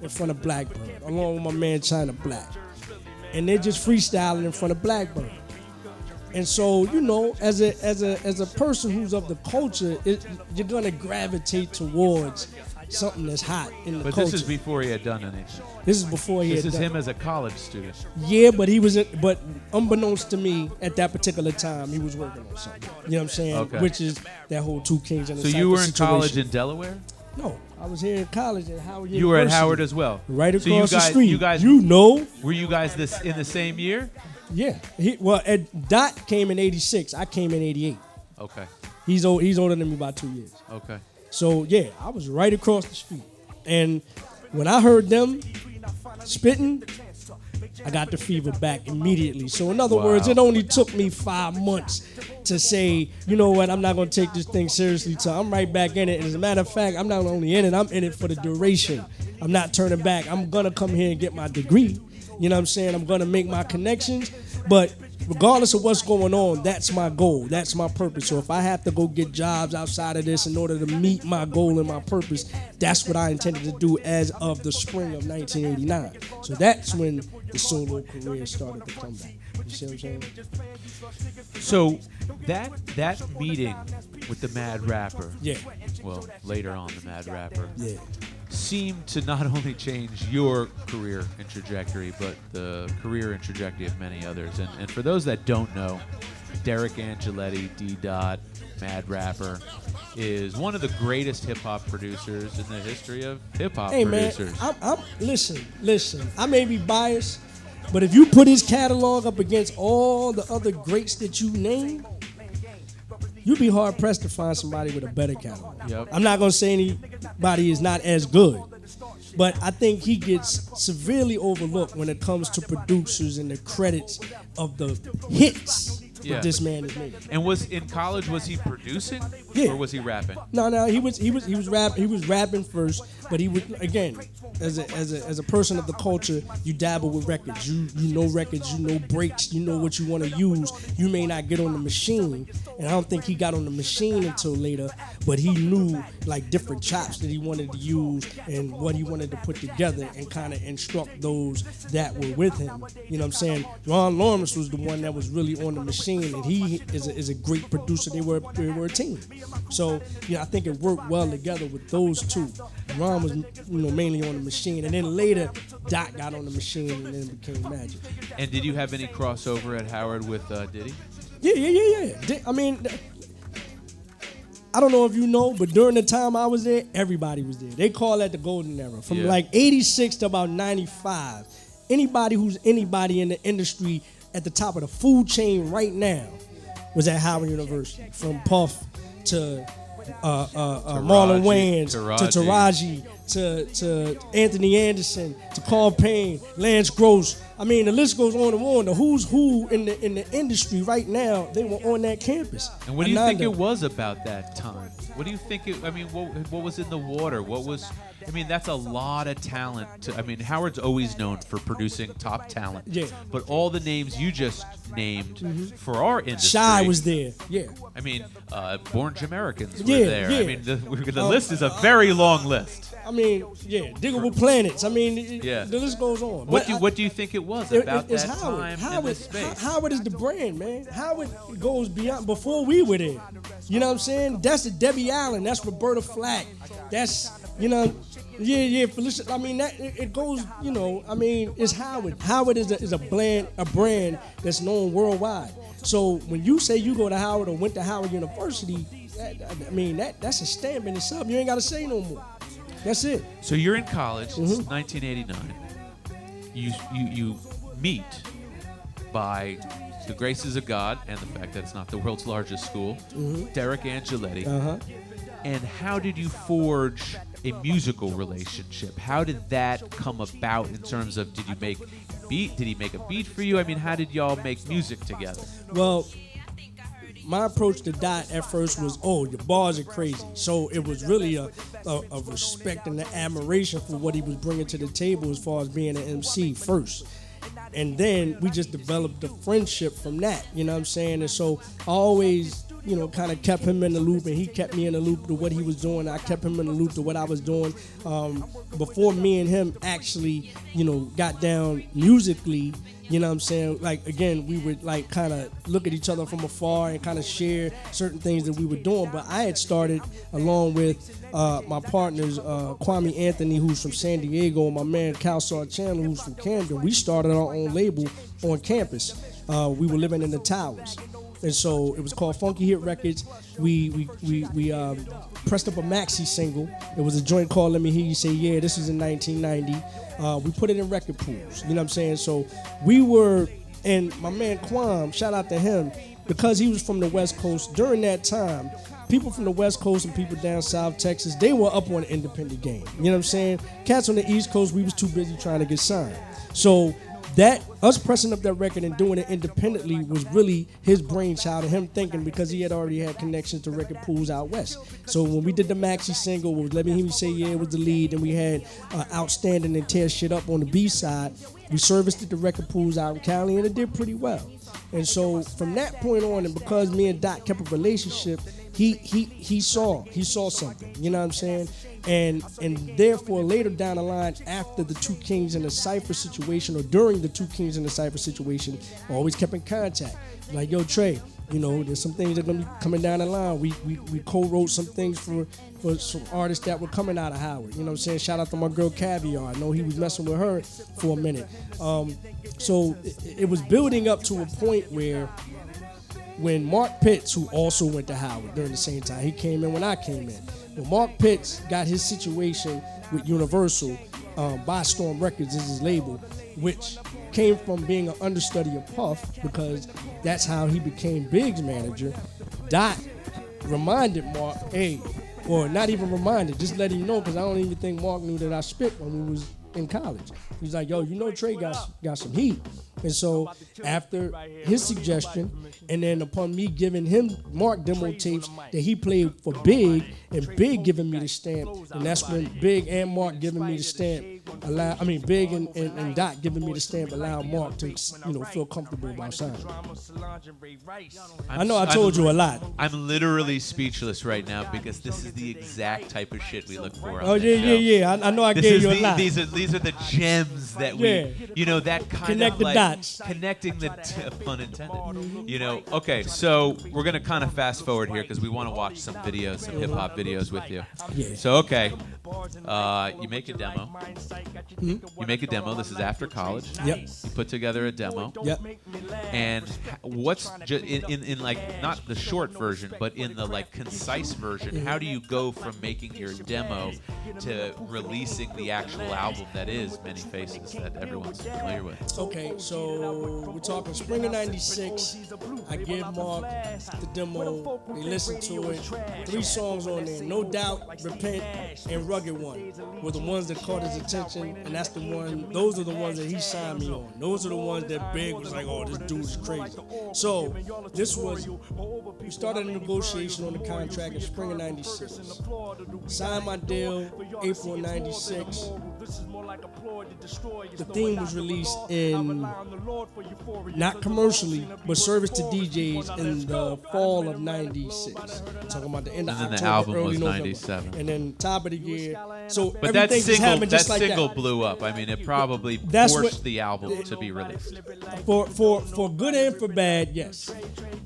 Speaker 9: in front of Blackbird, along with my man China Black. And they're just freestyling in front of Blackbird. And so, as a person who's of the culture, you're gonna gravitate towards something that's hot in the culture.
Speaker 6: But this is before he had done anything.
Speaker 9: This is before he had done.
Speaker 6: This is him as a college student.
Speaker 9: Yeah, but but unbeknownst to me, at that particular time, he was working on something. You know what I'm saying?
Speaker 6: Okay.
Speaker 9: Which is that whole Two Kings and the
Speaker 6: So you were in college in Delaware?
Speaker 9: No, I was here in college at Howard University.
Speaker 6: You were at Howard as well?
Speaker 9: Right
Speaker 6: So you
Speaker 9: across the
Speaker 6: guys-
Speaker 9: street.
Speaker 6: you guys- Were you guys in the same year?
Speaker 9: Yeah. Dot came in '86. I came in '88.
Speaker 6: Okay.
Speaker 9: He's older than me by 2 years.
Speaker 6: Okay.
Speaker 9: So yeah, I was right across the street. And when I heard them spitting, I got the fever back immediately. So in other words, it only took me 5 months to say, you know what, I'm not going to take this thing seriously till I'm right back in it. And as a matter of fact, I'm not only in it, I'm in it for the duration. I'm not turning back. I'm going to come here and get my degree. You know what I'm saying? I'm going to make my connections. But regardless of what's going on, that's my goal. That's my purpose. So if I have to go get jobs outside of this in order to meet my goal and my purpose, that's what I intended to do as of the spring of 1989. So that's when the solo career started to come back. You see what I'm saying?
Speaker 6: So that meeting with the Mad Rapper,
Speaker 9: Yeah.
Speaker 6: well, later on the Mad Rapper,
Speaker 9: Yeah.
Speaker 6: seemed to not only change your career and trajectory, but the career and trajectory of many others. And for those that don't know, Derek Angeletti, D. Mad Rapper, is one of the greatest hip-hop producers in the history of hip-hop producers.
Speaker 9: Man, listen. I may be biased, but if you put his catalog up against all the other greats that you name, you'd be hard-pressed to find somebody with a better catalog.
Speaker 6: Yep.
Speaker 9: I'm not going to say anybody is not as good, but I think he gets severely overlooked when it comes to producers and the credits of the hits that this man is making.
Speaker 6: And in college, was he producing?
Speaker 9: Yeah.
Speaker 6: Or was he rapping?
Speaker 9: No, he was rapping first, but he would, again, as a person of the culture, you dabble with records. You know records, you know breaks, you know what you want to use. You may not get on the machine, and I don't think he got on the machine until later, but he knew like different chops that he wanted to use and what he wanted to put together and kind of instruct those that were with him. You know what I'm saying? Ron Lawrence was the one that was really on the machine, and he is a great producer. They were a team. So, I think it worked well together with those two. Ron was, mainly on the machine, and then later Doc got on the machine, and then it became Magic.
Speaker 6: And did you have any crossover at Howard with Diddy?
Speaker 9: Yeah. I mean, I don't know if you know, but during the time I was there, everybody was there. They call that the golden era. From like 86 to about 95. Anybody who's anybody in the industry at the top of the food chain right now was at Howard University, from Puff to Marlon Wayans to Taraji to Anthony Anderson to Carl Payne, Lance Gross. I mean, the list goes on and on. The who's who in the industry right now, they were on that campus.
Speaker 6: And what do you think it was about that time? What do you think what was in the water? That's a lot of talent. Howard's always known for producing top talent.
Speaker 9: Yeah.
Speaker 6: But all the names you just named for our industry.
Speaker 9: Shy was there. Yeah.
Speaker 6: Born Jamericans were there.
Speaker 9: Yeah.
Speaker 6: The list is a very long list.
Speaker 9: Diggable Planets. The list goes on.
Speaker 6: What do you think it was about that
Speaker 9: Howard.
Speaker 6: time in this space?
Speaker 9: Howard is the brand, man. Howard goes beyond before we were there. You know what I'm saying? That's the Debbie Allen. That's Roberta Flack. That's, Felicia. It goes, it's Howard. Howard is a brand that's known worldwide. So when you say you go to Howard or went to Howard University, that's a stamp in itself. You ain't got to say no more. That's it.
Speaker 6: So you're in college. It's 1989. You meet by the graces of God and the fact that it's not the world's largest school, Derek Angeletti. And how did you forge a musical relationship? How did that come about in terms of did he make a beat for you? How did y'all make music together?
Speaker 9: Well, my approach to Dot at first was, your bars are crazy. So it was really a respect and an admiration for what he was bringing to the table as far as being an MC first. And then we just developed a friendship from that, you know what I'm saying? And so I always, kind of kept him in the loop, and he kept me in the loop to what he was doing. I kept him in the loop to what I was doing. Before me and him actually, got down musically, you know what I'm saying? Like, again, we would kind of look at each other from afar and kind of share certain things that we were doing. But I had started along with my partners, Kwame Anthony, who's from San Diego, and my man Calsar Chandler, who's from Camden. We started our own label on campus. We were living in the towers. And so it was called Funky Hit Records. We pressed up a maxi single. It was a joint called Let Me Hear You Say Yeah. This was in 1990. We put it in record pools. You know what I'm saying? So we were, and my man Kwame, shout out to him, because he was from the West Coast. During that time, people from the West Coast and people down South Texas, they were up on the independent game. You know what I'm saying? Cats on the East Coast, we was too busy trying to get signed. So that, us pressing up that record and doing it independently was really his brainchild and him thinking, because he had already had connections to record pools out west. So when we did the maxi single, was Let Me Hear You Say Yeah, it was the lead, and we had Outstanding and Tear Shit Up on the B-side. We serviced it to record pools out in Cali, and it did pretty well. And so from that point on, and because me and Doc kept a relationship, he saw something, you know what I'm saying? And therefore later down the line, after the Two Kings in the Cypher situation, or during the Two Kings in the Cypher situation, I always kept in contact. Like, yo, Trey, there's some things that are gonna be coming down the line. We co-wrote some things for some artists that were coming out of Howard. You know what I'm saying? Shout out to my girl Caviar. I know he was messing with her for a minute. So it was building up to a point where when Mark Pitts, who also went to Howard during the same time, he came in when I came in. When Mark Pitts got his situation with Universal, by Storm Records is his label, which came from being an understudy of Puff, because that's how he became Big's manager. Dot reminded Mark, or not even reminded, just let him know, because I don't even think Mark knew that I spit when we was in college. He's like, yo, Trey got some heat. And so after his suggestion, and then upon me giving him Mark demo tapes that he played for Big, and Big giving me the stamp, and that's when Big and Mark giving me the stamp, Big and Dot giving me the stamp allowed Mark to feel comfortable about signing. I know I told you a lot.
Speaker 6: I'm literally speechless right now, because this is the exact type of shit we look for.
Speaker 9: Yeah. I know I gave you a lot.
Speaker 6: These are the gems that we, that kind
Speaker 9: connect
Speaker 6: of
Speaker 9: the
Speaker 6: like
Speaker 9: dots.
Speaker 6: Connecting the pun intended. Okay, so we're gonna kind of fast forward here because we want to watch some videos, some hip hop videos with you.
Speaker 9: Yeah.
Speaker 6: So you make a demo. You make a demo. This is after college.
Speaker 9: Yep.
Speaker 6: You put together a demo.
Speaker 9: Yep.
Speaker 6: And what's in like not the short version, but in the like concise version? How do you go from making your demo to releasing the actual album that is Many Faces that everyone's familiar with?
Speaker 9: Okay, so So we're talking spring of '96. I give Mark the demo. They listen to it. 3 songs on there. No Doubt, Repent, and Rugged One were the ones that caught his attention, and that's the one. Those are the ones that he signed me on. Those are the ones that Big was like, "Oh, this dude is crazy." So this was. We started a negotiation on the contract in spring of '96. Signed my deal April of '96. The theme was released in, not commercially, but service to DJs in the fall of '96. Talking about the end of October,
Speaker 6: the album
Speaker 9: early
Speaker 6: was
Speaker 9: November.
Speaker 6: '97.
Speaker 9: And then top of the year. So
Speaker 6: But that
Speaker 9: everything just happened just like
Speaker 6: single
Speaker 9: that.
Speaker 6: blew up. I mean, it probably
Speaker 9: That's
Speaker 6: forced
Speaker 9: what-
Speaker 6: the album to be released.
Speaker 9: For good and for bad, yes.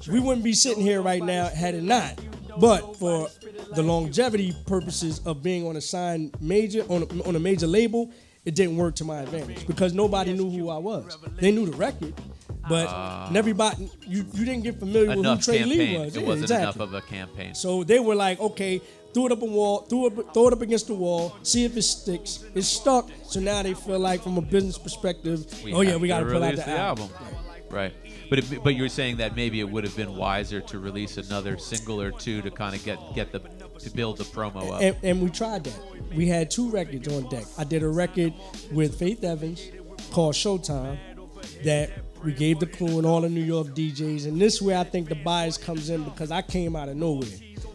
Speaker 9: We wouldn't be sitting here right now had it not. But for the longevity purposes of being on a signed major on a major label, it didn't work to my advantage because nobody knew who I was. They knew the record, but everybody you didn't get familiar with who
Speaker 6: Enough
Speaker 9: Trey Lee
Speaker 6: campaign.
Speaker 9: was.
Speaker 6: It
Speaker 9: Yeah,
Speaker 6: wasn't
Speaker 9: exactly.
Speaker 6: enough of a campaign.
Speaker 9: So they were like, okay, throw it up against the wall, see if it sticks. It stuck, so now they feel like from a business perspective, we got to put out
Speaker 6: release
Speaker 9: the album.
Speaker 6: Right. But you were saying that maybe it would have been wiser to release another single or two to kind of to build the promo up.
Speaker 9: And we tried that. We had 2 records on deck. I did a record with Faith Evans called Showtime that we gave the crew and all the New York DJs. And this is where I think the bias comes in because I came out of nowhere.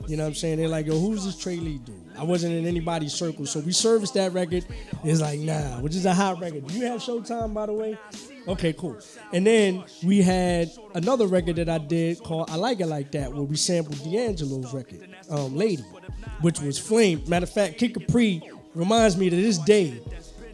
Speaker 9: You know what I'm saying? They're like, yo, who's this Trey Lee dude? I wasn't in anybody's circle. So we serviced that record. It's like, nah, which is a hot record. Do you have Showtime, by the way? Okay, cool. And then we had another record that I did called I Like It Like That, where we sampled D'Angelo's record, Lady, which was Flame. Matter of fact, Kid Capri reminds me to this day,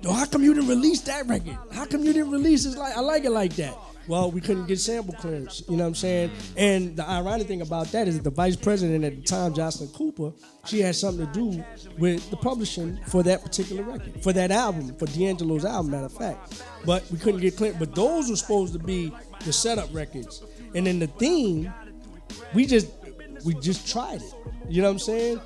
Speaker 9: yo, how come you didn't release that record? How come you didn't release it? I Like It Like That? Well, we couldn't get sample clearance, you know what I'm saying? And the ironic thing about that is that the vice president at the time, Jocelyn Cooper, she had something to do with the publishing for that particular record, for that album, for D'Angelo's album, matter of fact. But we couldn't get clearance. But those were supposed to be the setup records. And then the theme, we just tried it. You know what I'm saying?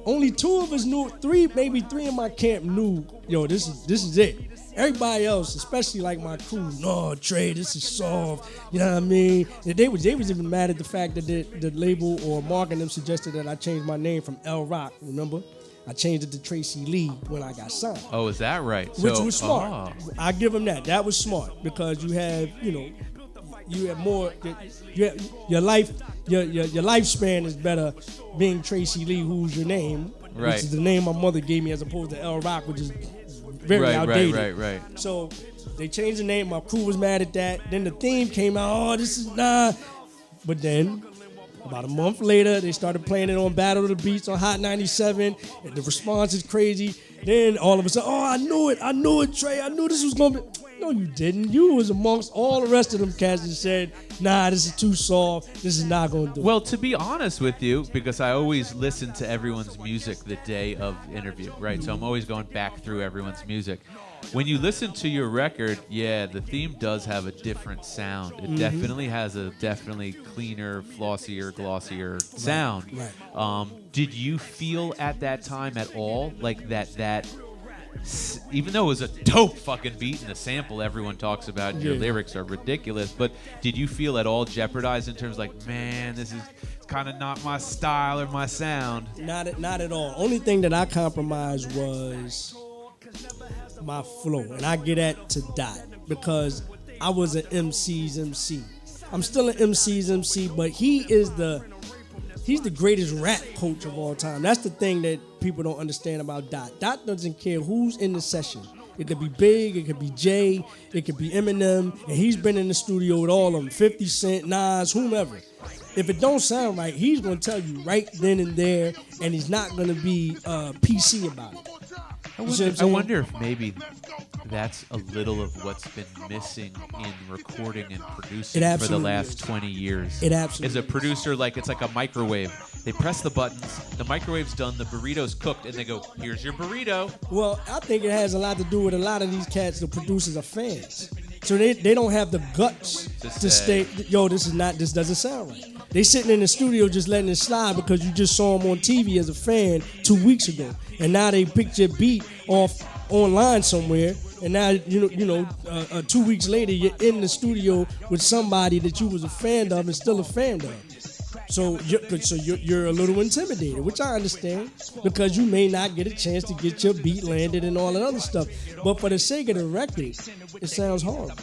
Speaker 9: Only 2 of us knew, maybe 3 in my camp knew, yo, this is it. Everybody else, especially like my crew, no, Trey, this is soft. You know what I mean? They was even mad at the fact that the label or Mark and them suggested that I change my name from L Rock, remember? I changed it to Tracey Lee when I got signed.
Speaker 6: Oh, is that right?
Speaker 9: Which was smart. I give them that. That was smart because you have more. Your lifespan is better being Tracey Lee, who's your name,
Speaker 6: right,
Speaker 9: which is the name my mother gave me, as opposed to L Rock, which is very outdated.
Speaker 6: Right.
Speaker 9: So they changed the name. My crew was mad at that. Then the theme came out. Oh, this is nah. But then about a month later, they started playing it on Battle of the Beats on Hot 97. And the response is crazy. Then all of a sudden, oh, I knew it, Trey. I knew this was gonna be. No, you didn't. You was amongst all the rest of them cats that said, nah, this is too soft. This is not going to do it.
Speaker 6: Well, to be honest with you, because I always listen to everyone's music the day of interview, right? So I'm always going back through everyone's music. When you listen to your record, yeah, the theme does have a different sound. It definitely has a cleaner, flossier, glossier sound.
Speaker 9: Right.
Speaker 6: Did you feel at that time at all like that even though it was a dope fucking beat and the sample everyone talks about and your lyrics are ridiculous, but did you feel at all jeopardized in terms like, man, this is kind of not my style or my sound?
Speaker 9: Not at all. Only thing that I compromised was my flow, and I get that to Dot because I was an MC's MC. I'm still an MC's MC, but he's the greatest rap coach of all time. That's the thing that people don't understand about Dot. Dot doesn't care who's in the session. It could be Big, it could be Jay, it could be Eminem, and he's been in the studio with all of them, 50 Cent, Nas, whomever. If it don't sound right, he's going to tell you right then and there, and he's not going to be PC about it.
Speaker 6: I wonder if maybe that's a little of what's been missing in recording and producing for the last 20 years.
Speaker 9: It absolutely
Speaker 6: is. A producer, it's like a microwave. They press the buttons, the microwave's done, the burrito's cooked, and they go, here's your burrito.
Speaker 9: Well, I think it has a lot to do with a lot of these cats, the producers are fans. So they don't have the guts to say, yo, this doesn't sound right. They sitting in the studio just letting it slide because you just saw them on TV as a fan 2 weeks ago. And now they picked your beat off online somewhere and now 2 weeks later you're in the studio with somebody that you was a fan of and still a fan of. So you're a little intimidated, which I understand, because you may not get a chance to get your beat landed and all that other stuff. But for the sake of the record, it sounds horrible.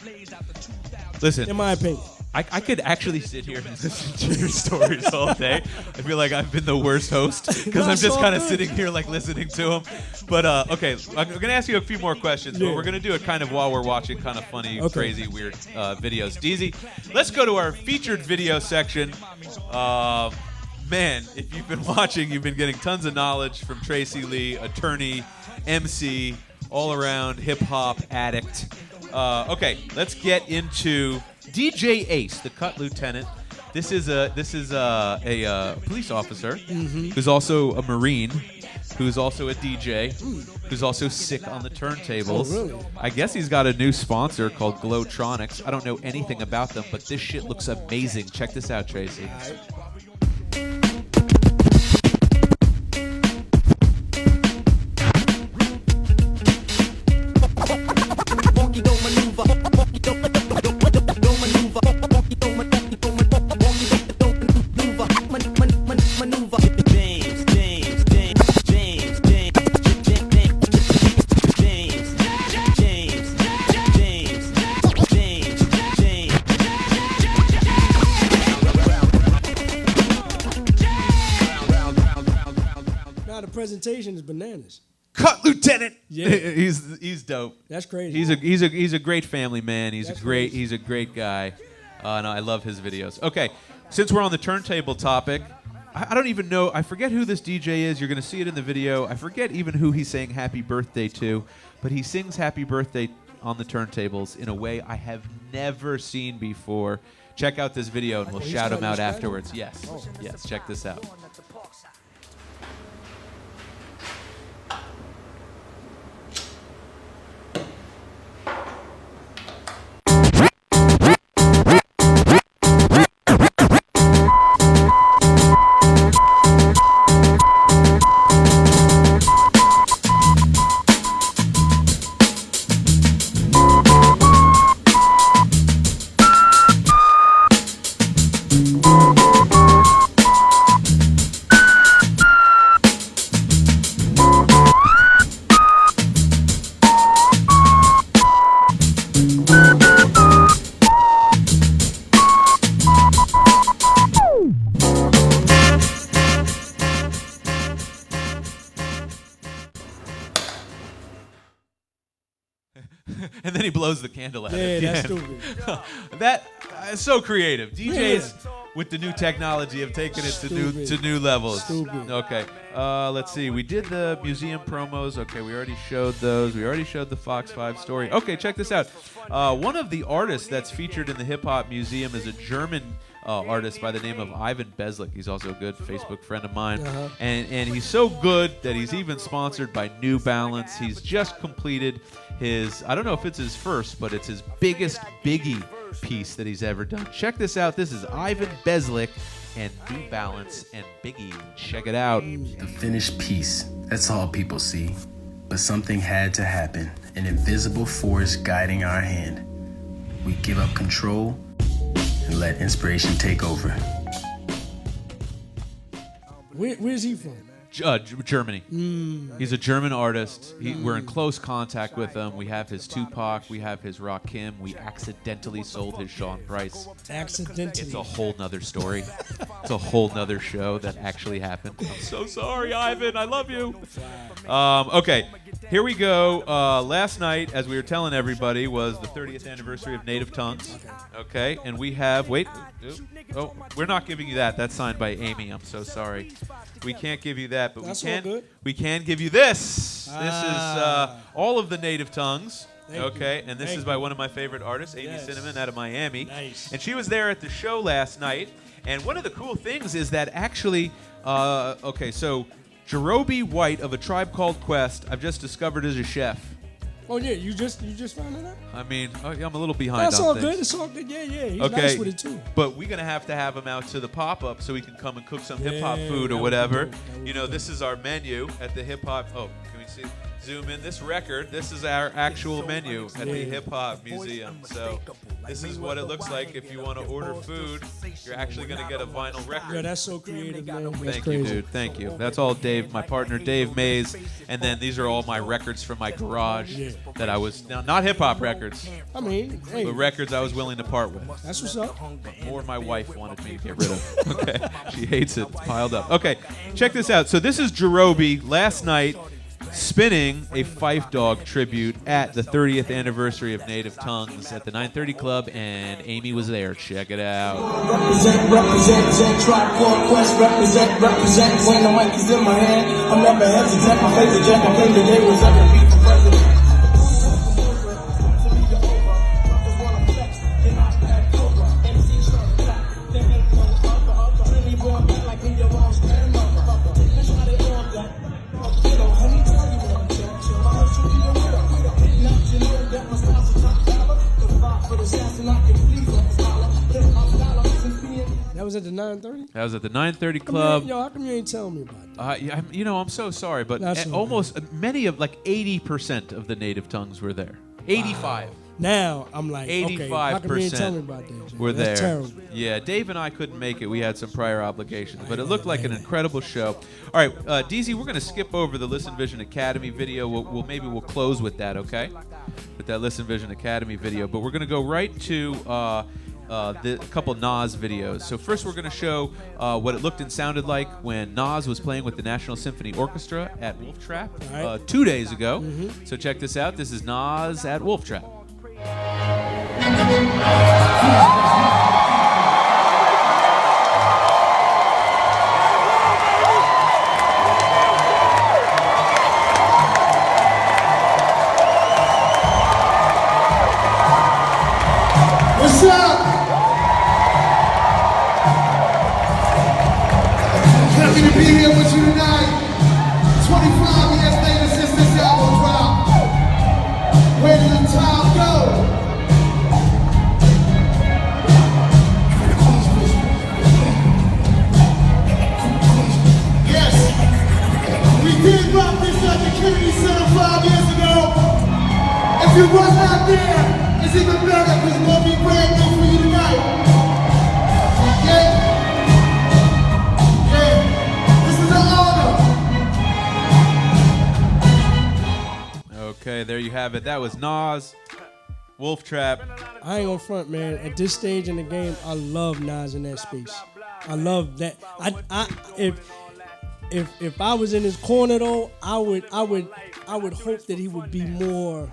Speaker 6: Listen,
Speaker 9: in my opinion.
Speaker 6: I could actually sit here and listen to your stories all day. I feel like I've been the worst host because I'm just kind of sitting here like listening to them. But okay, I'm going to ask you a few more questions, but we're going to do it kind of while we're watching kind of funny, crazy, weird videos. DZ, let's go to our featured video section. Man, if you've been watching, you've been getting tons of knowledge from Tracey Lee, attorney, MC, all-around hip-hop addict. Okay, let's get into DJ Ace, the cut lieutenant. This is a police officer who's also a Marine, who's also a DJ, who's also sick on the turntables.
Speaker 9: Oh, really?
Speaker 6: I guess he's got a new sponsor called Glowtronics. I don't know anything about them, but this shit looks amazing. Check this out, Tracey.
Speaker 9: Presentation is bananas.
Speaker 6: Cut lieutenant.
Speaker 9: Yeah,
Speaker 6: he's dope.
Speaker 9: That's crazy.
Speaker 6: He's a great family man. He's a great guy. And I love his videos. Okay, since we're on the turntable topic, I don't even know. I forget who this DJ is. You're going to see it in the video. I forget even who he's saying happy birthday to, but he sings happy birthday on the turntables in a way I have never seen before. Check out this video and we'll shout him out afterwards. Yes, yes. Check this out. And then he blows the candle out.
Speaker 9: Yeah, that's stupid.
Speaker 6: That is so creative. DJs with the new technology have taken it to new levels.
Speaker 9: Stupid.
Speaker 6: Okay, let's see. We did the museum promos. Okay, we already showed those. We already showed the Fox 5 story. Okay, check this out. One of the artists that's featured in the Hip Hop Museum is a German artist by the name of Ivan Beslik. He's also a good Facebook friend of mine. And he's so good that he's even sponsored by New Balance. He's just completed his, I don't know if it's his first, but it's his biggest biggie piece that he's ever done. Check this out. This is Ivan Beslik and New Balance and Biggie. Check it out.
Speaker 10: The finished piece. That's all people see. But something had to happen. An invisible force guiding our hand. We give up control and let inspiration take over.
Speaker 9: Where's he from?
Speaker 6: Germany. He's a German artist. We're in close contact with him. We have his Tupac. We have his Rakim. We accidentally sold his Sean Price.
Speaker 9: Accidentally.
Speaker 6: It's a whole nother story. It's a whole nother show that actually happened. I'm so sorry, Ivan. I love you. Okay, here we go. Last night, as we were telling everybody, was the 30th anniversary of Native Tongues. Okay, and we have, wait. Oh, we're not giving you that. That's signed by Amy. I'm so sorry. We can't give you that, but we can give you this. This is all of the Native Tongues. And this is by one of my favorite artists, Amy Cinnamon, out of Miami.
Speaker 9: Nice.
Speaker 6: And she was there at the show last night. And one of the cool things is that actually, so Jerobi White of A Tribe Called Quest, I've just discovered is a chef.
Speaker 9: Oh yeah, you just found it out?
Speaker 6: I mean, I'm a little behind
Speaker 9: That's
Speaker 6: on
Speaker 9: all
Speaker 6: things.
Speaker 9: good. It's all good. Yeah. He's nice with it too.
Speaker 6: But we're gonna have him out to the pop-up so he can come and cook some hip hop food or whatever. You know, this is our menu at the hip hop. Oh, can we see? zoom in. This record, this is our actual menu at the Hip Hop Museum. So this is what it looks like if you want to order food. You're actually going to get a vinyl record.
Speaker 9: Yo, that's so creative, man. That's
Speaker 6: Thank
Speaker 9: crazy.
Speaker 6: you, dude. Thank you. That's all Dave, my partner, Dave Mays. And then these are all my records from my garage that I was, now not hip-hop records,
Speaker 9: I mean, hey,
Speaker 6: but records I was willing to part with.
Speaker 9: that's what's up.
Speaker 6: More my wife wanted me to get rid of. Okay. She hates it. It's piled up. Okay. Check this out. So this is Jerobi last night spinning a Fife Dog tribute at the 30th anniversary of Native Tongues at the 930 Club, and Amy was there. Check it out.
Speaker 11: Represent, try conquest, represent, when the mic is in my hand, I'm never hesitant, my favorite jet, my favorite day was ever be for president.
Speaker 9: That was at the 9:30.
Speaker 6: That was at the 930 Club.
Speaker 9: Yo, how come you ain't telling me about that?
Speaker 6: I'm so sorry, but
Speaker 9: That's okay.
Speaker 6: almost many of, like 80% of the Native Tongues were there. 85.
Speaker 9: Now I'm like, okay, how come you ain't telling me about that? Jay?
Speaker 6: Were there.
Speaker 9: That's terrible.
Speaker 6: Yeah, Dave and I couldn't make it. We had some prior obligations, but it looked like an incredible show. All right, DZ, we're going to skip over the Listen Vision Academy video. We'll close with that, okay? With that Listen Vision Academy video, but we're going to go right to the couple Nas videos. So first we're going to show what it looked and sounded like when Nas was playing with the National Symphony Orchestra at Wolf Trap 2 days ago. So check this out. This is Nas at Wolf Trap.
Speaker 11: What's up? Happy to be here with you tonight. 25 years later since this album dropped. Where did the time go? Yes, we did drop this at the Kennedy Center 5 years ago. If you was not there, it's even better because it's going to be brand new for you tonight. Yeah. This is an honor.
Speaker 6: Okay, there you have it. That was Nas, Wolf Trap.
Speaker 9: I ain't gonna front, man. At this stage in the game, I love Nas in that space. I love that. If I was in his corner though, I would hope that he would be more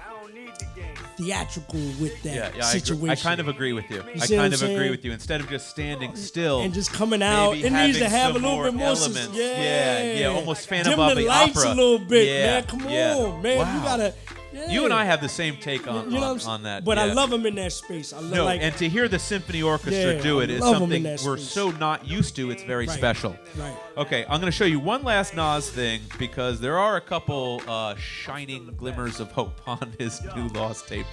Speaker 9: theatrical with that situation.
Speaker 6: I kind of agree with you. I
Speaker 9: see what
Speaker 6: kind
Speaker 9: I'm
Speaker 6: of agree
Speaker 9: saying?
Speaker 6: with you. Instead of just standing still
Speaker 9: and just coming out,
Speaker 6: maybe
Speaker 9: it needs to have a
Speaker 6: some
Speaker 9: little bit more
Speaker 6: elements.
Speaker 9: Yeah,
Speaker 6: almost Phantom
Speaker 9: dim
Speaker 6: of
Speaker 9: the
Speaker 6: the
Speaker 9: lights
Speaker 6: Opera.
Speaker 9: a little bit,
Speaker 6: Yeah,
Speaker 9: man. Come
Speaker 6: yeah.
Speaker 9: on, man.
Speaker 6: Wow.
Speaker 9: You gotta. Yeah.
Speaker 6: You and I have the same take on,
Speaker 9: You know what I'm saying?
Speaker 6: on that.
Speaker 9: But I
Speaker 6: yeah.
Speaker 9: love him in that space. I love
Speaker 6: No,
Speaker 9: like,
Speaker 6: and to hear the symphony orchestra
Speaker 9: Yeah,
Speaker 6: do
Speaker 9: I
Speaker 6: it is
Speaker 9: love 'em in
Speaker 6: something
Speaker 9: that
Speaker 6: we're
Speaker 9: space.
Speaker 6: so not used to. It's very
Speaker 9: Right,
Speaker 6: special.
Speaker 9: right.
Speaker 6: Okay, I'm going to show you one last Nas thing because there are a couple shining glimmers of hope on his new Lost tape.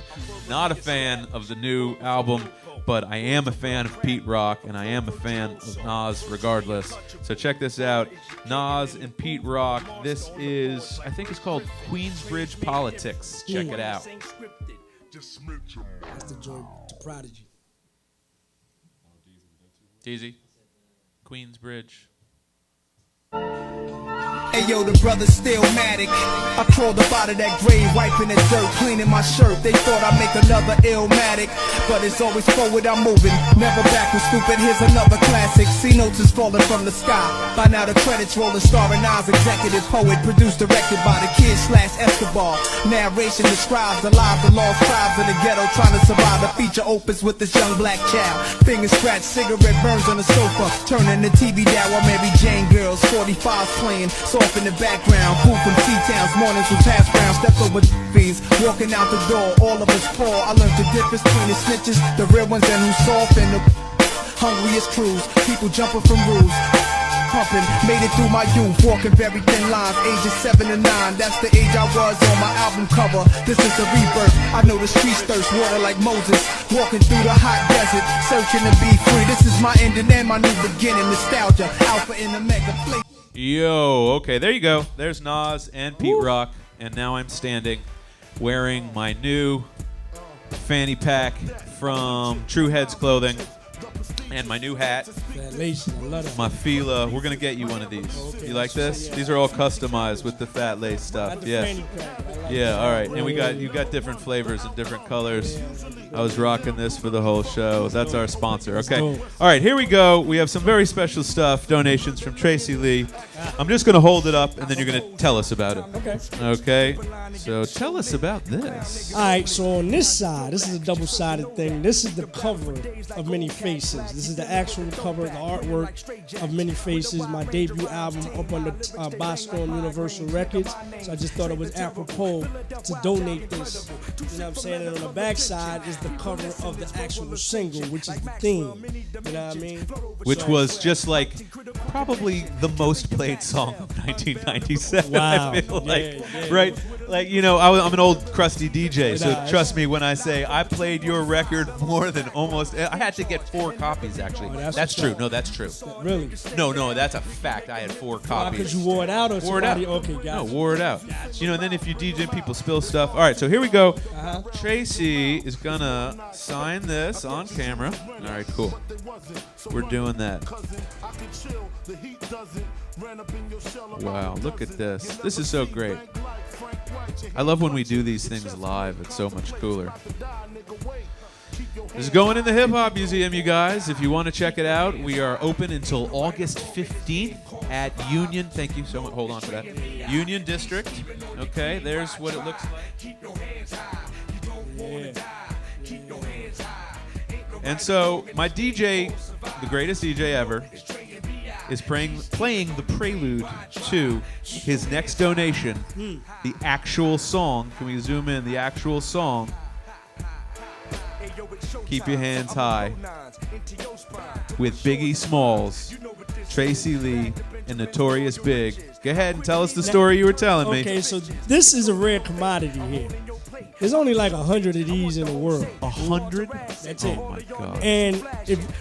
Speaker 6: Not a fan of the new album, but I am a fan of Pete Rock, and I am a fan of Nas regardless. So check this out. Nas and Pete Rock. This is, I think it's called Queensbridge Politics. Check it out.
Speaker 9: That's the joint to Prodigy.
Speaker 6: Deezy. Queensbridge.
Speaker 11: Hey yo, the brother's still matic. I crawled up out of that grave, wiping the dirt, cleaning my shirt. They thought I'd make another illmatic, but it's always forward I'm moving, never backward stupid. Here's another classic. C notes is falling from the sky. By now the credits rolling, starring Nas, executive poet, produced, directed by the kid / Escobar. Narration describes the lives of lost tribes in the ghetto trying to survive. The feature opens with this young black child. Finger scratch, cigarette burns on the sofa, turning the TV down while Mary Jane girls, 45s playing. Off in the background, pool from T-Towns, mornings with hash brown, stepped over fees, walking out the door, all of us fall. I learned the difference between the snitches, the real ones, and who's soft, and the hungriest crews, people jumping from roofs, pumping, made it through my youth, walking very thin lines, ages 7 to 9, that's the age I was on my album cover. This is the rebirth, I know the streets thirst water like Moses, walking through the hot desert, searching to be free. This is my ending and my new beginning, nostalgia, alpha and omega, play.
Speaker 6: Yo, okay, there you go. There's Nas and Pete Rock and now I'm standing wearing my new fanny pack from True Heads Clothing and my new hat.
Speaker 9: That lace, I love that.
Speaker 6: My Fila. We're going to get you one of these.
Speaker 9: Okay.
Speaker 6: You like this?
Speaker 9: Yeah.
Speaker 6: These are all customized with the fat lace stuff.
Speaker 9: Got the
Speaker 6: Yeah.
Speaker 9: fanny pack. I like
Speaker 6: Yeah,
Speaker 9: that.
Speaker 6: all right. And you got different flavors and different colors. I was rocking this for the whole show. That's our sponsor. Okay. All right, here we go. We have some very special stuff, donations from Tracey Lee. I'm just going to hold it up, and then you're going to tell us about it.
Speaker 9: Okay.
Speaker 6: Okay. So tell us about this.
Speaker 9: All right, so on this side, this is a double-sided thing. This is the cover of Many Faces. This is the actual cover, the artwork of Many Faces, my debut album up on the Boston Universal Records. So I just thought it was apropos to donate this. You know what I'm saying? And on the back side is the cover of the actual single, which is the theme. You know what I mean?
Speaker 6: Which was just like probably the most played song of 1997.
Speaker 9: Wow.
Speaker 6: I feel like,
Speaker 9: Yeah.
Speaker 6: right? Like, you know, I'm an old crusty DJ, so
Speaker 9: Nah,
Speaker 6: trust me when I say I played your record more than almost. I had to get 4 copies actually.
Speaker 9: Oh,
Speaker 6: that's
Speaker 9: that's
Speaker 6: true.
Speaker 9: what's up.
Speaker 6: No, that's true.
Speaker 9: Really?
Speaker 6: No, that's a fact. I had 4 copies.
Speaker 9: Because you wore it out or
Speaker 6: Wore it out.
Speaker 9: somebody? Okay, got
Speaker 6: No,
Speaker 9: you.
Speaker 6: wore it out. You know, and then if you DJ, people spill stuff. All right, so here we go.
Speaker 9: Uh-huh.
Speaker 6: Tracy is gonna sign this on camera. All right, cool. We're doing that. Wow, look at this. This is so great. I love when we do these things live. It's so much cooler. This is going in the Hip Hop Museum, you guys. If you want to check it out, we are open until August 15th at Union. Thank you so much. Hold on for that. Union District. Okay, there's what it looks like. And so my DJ, the greatest DJ ever, is playing the prelude to his next donation, the actual song. Can we zoom in? The actual song. Keep Your Hands High with Biggie Smalls, Tracey Lee, and Notorious Big. Go ahead and tell us the story you were telling me.
Speaker 9: Okay, so this is a rare commodity here. There's only like 100 of these in the world.
Speaker 6: 100?
Speaker 9: That's it.
Speaker 6: Oh my God.
Speaker 9: And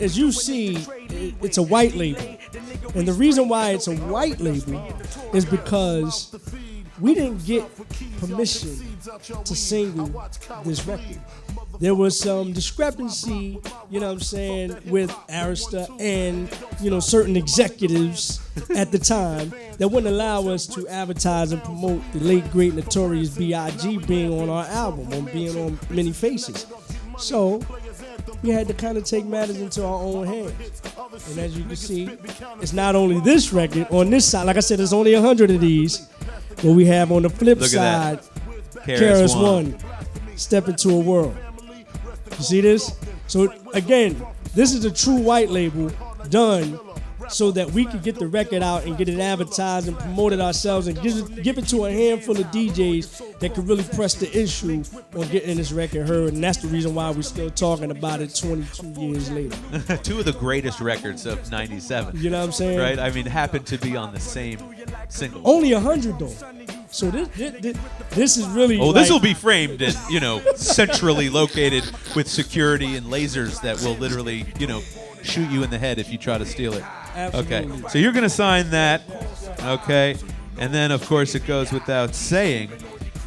Speaker 9: as you see, it's a white label. And the reason why it's a white label is because we didn't get permission to single this record. There was some discrepancy, you know what I'm saying, with Arista and, you know, certain executives at the time that wouldn't allow us to advertise and promote the late, great, Notorious B.I.G. being on our album, on being on Many Faces. So we had to kind of take matters into our own hands. And as you can see, it's not only this record. On this side, like I said, there's only 100 of these. But we have on the flip
Speaker 6: Look
Speaker 9: side,
Speaker 6: at that.
Speaker 9: KRS-One, Step Into a World. You see this? So again, this is a true white label done so that we could get the record out and get it advertised and promote it ourselves and give it to a handful of DJs that could really press the issue on getting this record heard. And that's the reason why we're still talking about it 22 years later.
Speaker 6: 2 of the greatest records of 97.
Speaker 9: You know what I'm saying?
Speaker 6: Right? I mean, happened to be on the same single.
Speaker 9: Only 100 though. So this is really.
Speaker 6: Oh,
Speaker 9: like,
Speaker 6: this will be framed and, you know, centrally located with security and lasers that will literally, you know, shoot you in the head if you try to steal it.
Speaker 9: Absolutely.
Speaker 6: Okay, so you're going to sign that, okay? And then, of course, it goes without saying,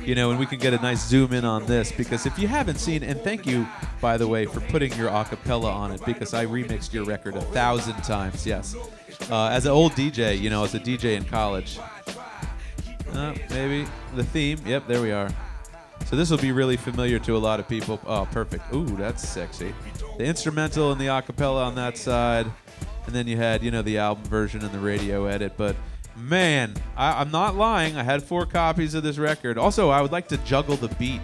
Speaker 6: you know, and we can get a nice zoom in on this, because if you haven't seen, and thank you, by the way, for putting your acapella on it, because I remixed your record 1,000 times, yes. As an old DJ, you know, as a DJ in college. Maybe the theme, yep, there we are. So this will be really familiar to a lot of people. Oh, perfect. Ooh, that's sexy. The instrumental and the acapella on that side. And then you had, you know, the album version and the radio edit. But, man, I'm not lying. I had 4 copies of this record. Also, I would like to juggle the beat.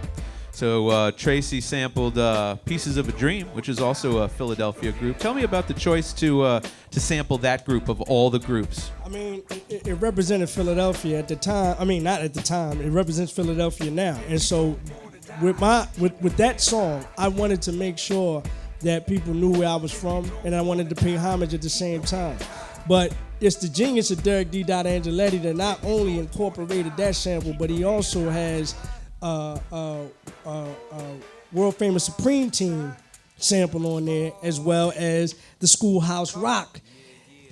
Speaker 6: So Tracey sampled Pieces of a Dream, which is also a Philadelphia group. Tell me about the choice to sample that group of all the groups.
Speaker 9: I mean, it represented Philadelphia at the time. I mean, not at the time. It represents Philadelphia now. And so with that song, I wanted to make sure that people knew where I was from, and I wanted to pay homage at the same time. But it's the genius of Derek D. Angeletti that not only incorporated that sample, but he also has world famous Supreme Team sample on there, as well as the Schoolhouse Rock.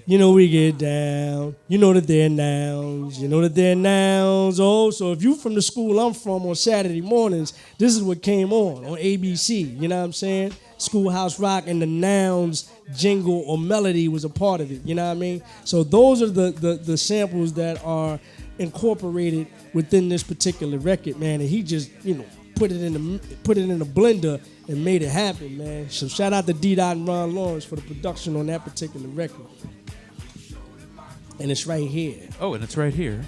Speaker 9: You know we get down. You know that they're nouns. You know that they're nouns. Oh, so if you from the school I'm from on Saturday mornings, this is what came on ABC. You know what I'm saying? Schoolhouse Rock, and the nouns jingle or melody was a part of it. You know what I mean? So those are the samples that are incorporated within this particular record, man. And he just, put it in the blender and made it happen, man. So shout out to D-Dot and Ron Lawrence for the production on that particular record. And it's right here.
Speaker 6: Oh, and it's right here.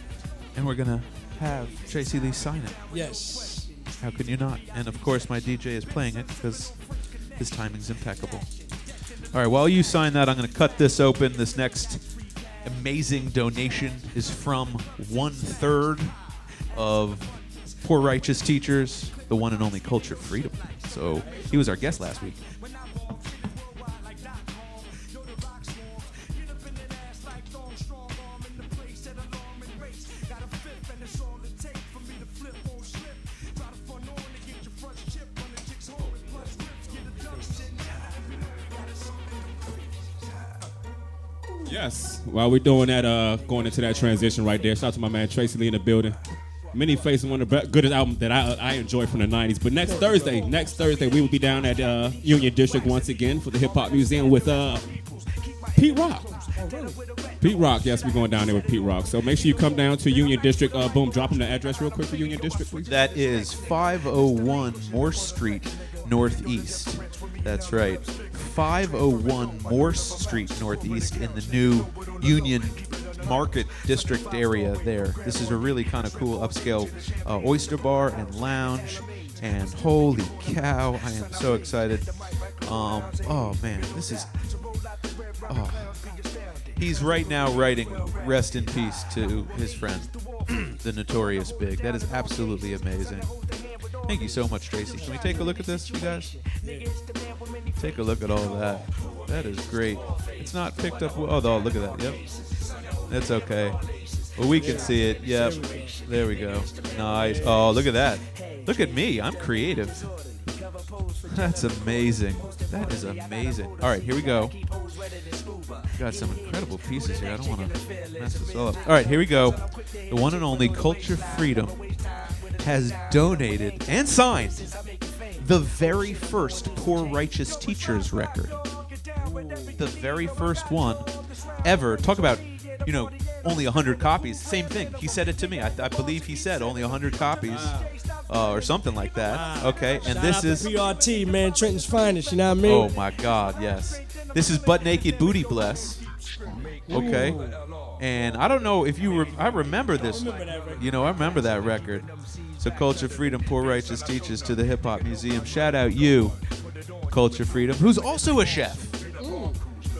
Speaker 6: And we're going to have Tracey Lee sign it.
Speaker 9: Yes.
Speaker 6: How can you not? And, of course, my DJ is playing it because his timing's impeccable. All right, while you sign that, I'm going to cut this open. This next amazing donation is from 1/3 of Poor Righteous Teachers, the one and only Culture Freedom. So he was our guest last week.
Speaker 8: Yes. While we're doing that, going into that transition right there, shout out to my man Tracey Lee in the building. Many Faces, one of the goodest albums that I enjoy from the 90s. But next Thursday, we will be down at Union District once again for the Hip Hop Museum with Pete Rock. Pete Rock, yes, we're going down there with Pete Rock. So make sure you come down to Union District. Boom, drop him the address real quick for Union District, please.
Speaker 6: That is 501 Morse Street Northeast. That's right. 501 Morse Street Northeast in the new Union Market District area there. This is a really kind of cool upscale oyster bar and lounge. And holy cow, I am so excited. Oh man, this is... Oh. He's right now writing rest in peace to his friend, the Notorious Big. That is absolutely amazing. Thank you so much, Tracey. Can we take a look at this, you guys? Take a look at all that. That is great. It's not picked up. Oh, look at that. Yep. That's okay. Well, we can see it. Yep. There we go. Nice. Oh, look at that. Look at me. I'm creative. That's amazing. That is amazing. All right, here we go. Got some incredible pieces here. I don't want to mess this all up. All right, here we go. The one and only Culture Freedom has donated and signed the very first Poor Righteous Teachers record. The very first one ever. Talk about, only 100 copies. Same thing. He said it to me. I believe he said only 100 copies. Or something like that. Okay, and
Speaker 9: Shout
Speaker 6: this
Speaker 9: out
Speaker 6: is
Speaker 9: to PRT, man, Trenton's finest. You know what I mean?
Speaker 6: Oh my God, yes. This is Butt Naked Booty Bless. Okay, and I don't know if you. I remember this. I remember that record. So Culture Freedom, Poor Righteous Teachers to the Hip Hop Museum. Shout out you, Culture Freedom, who's also a chef.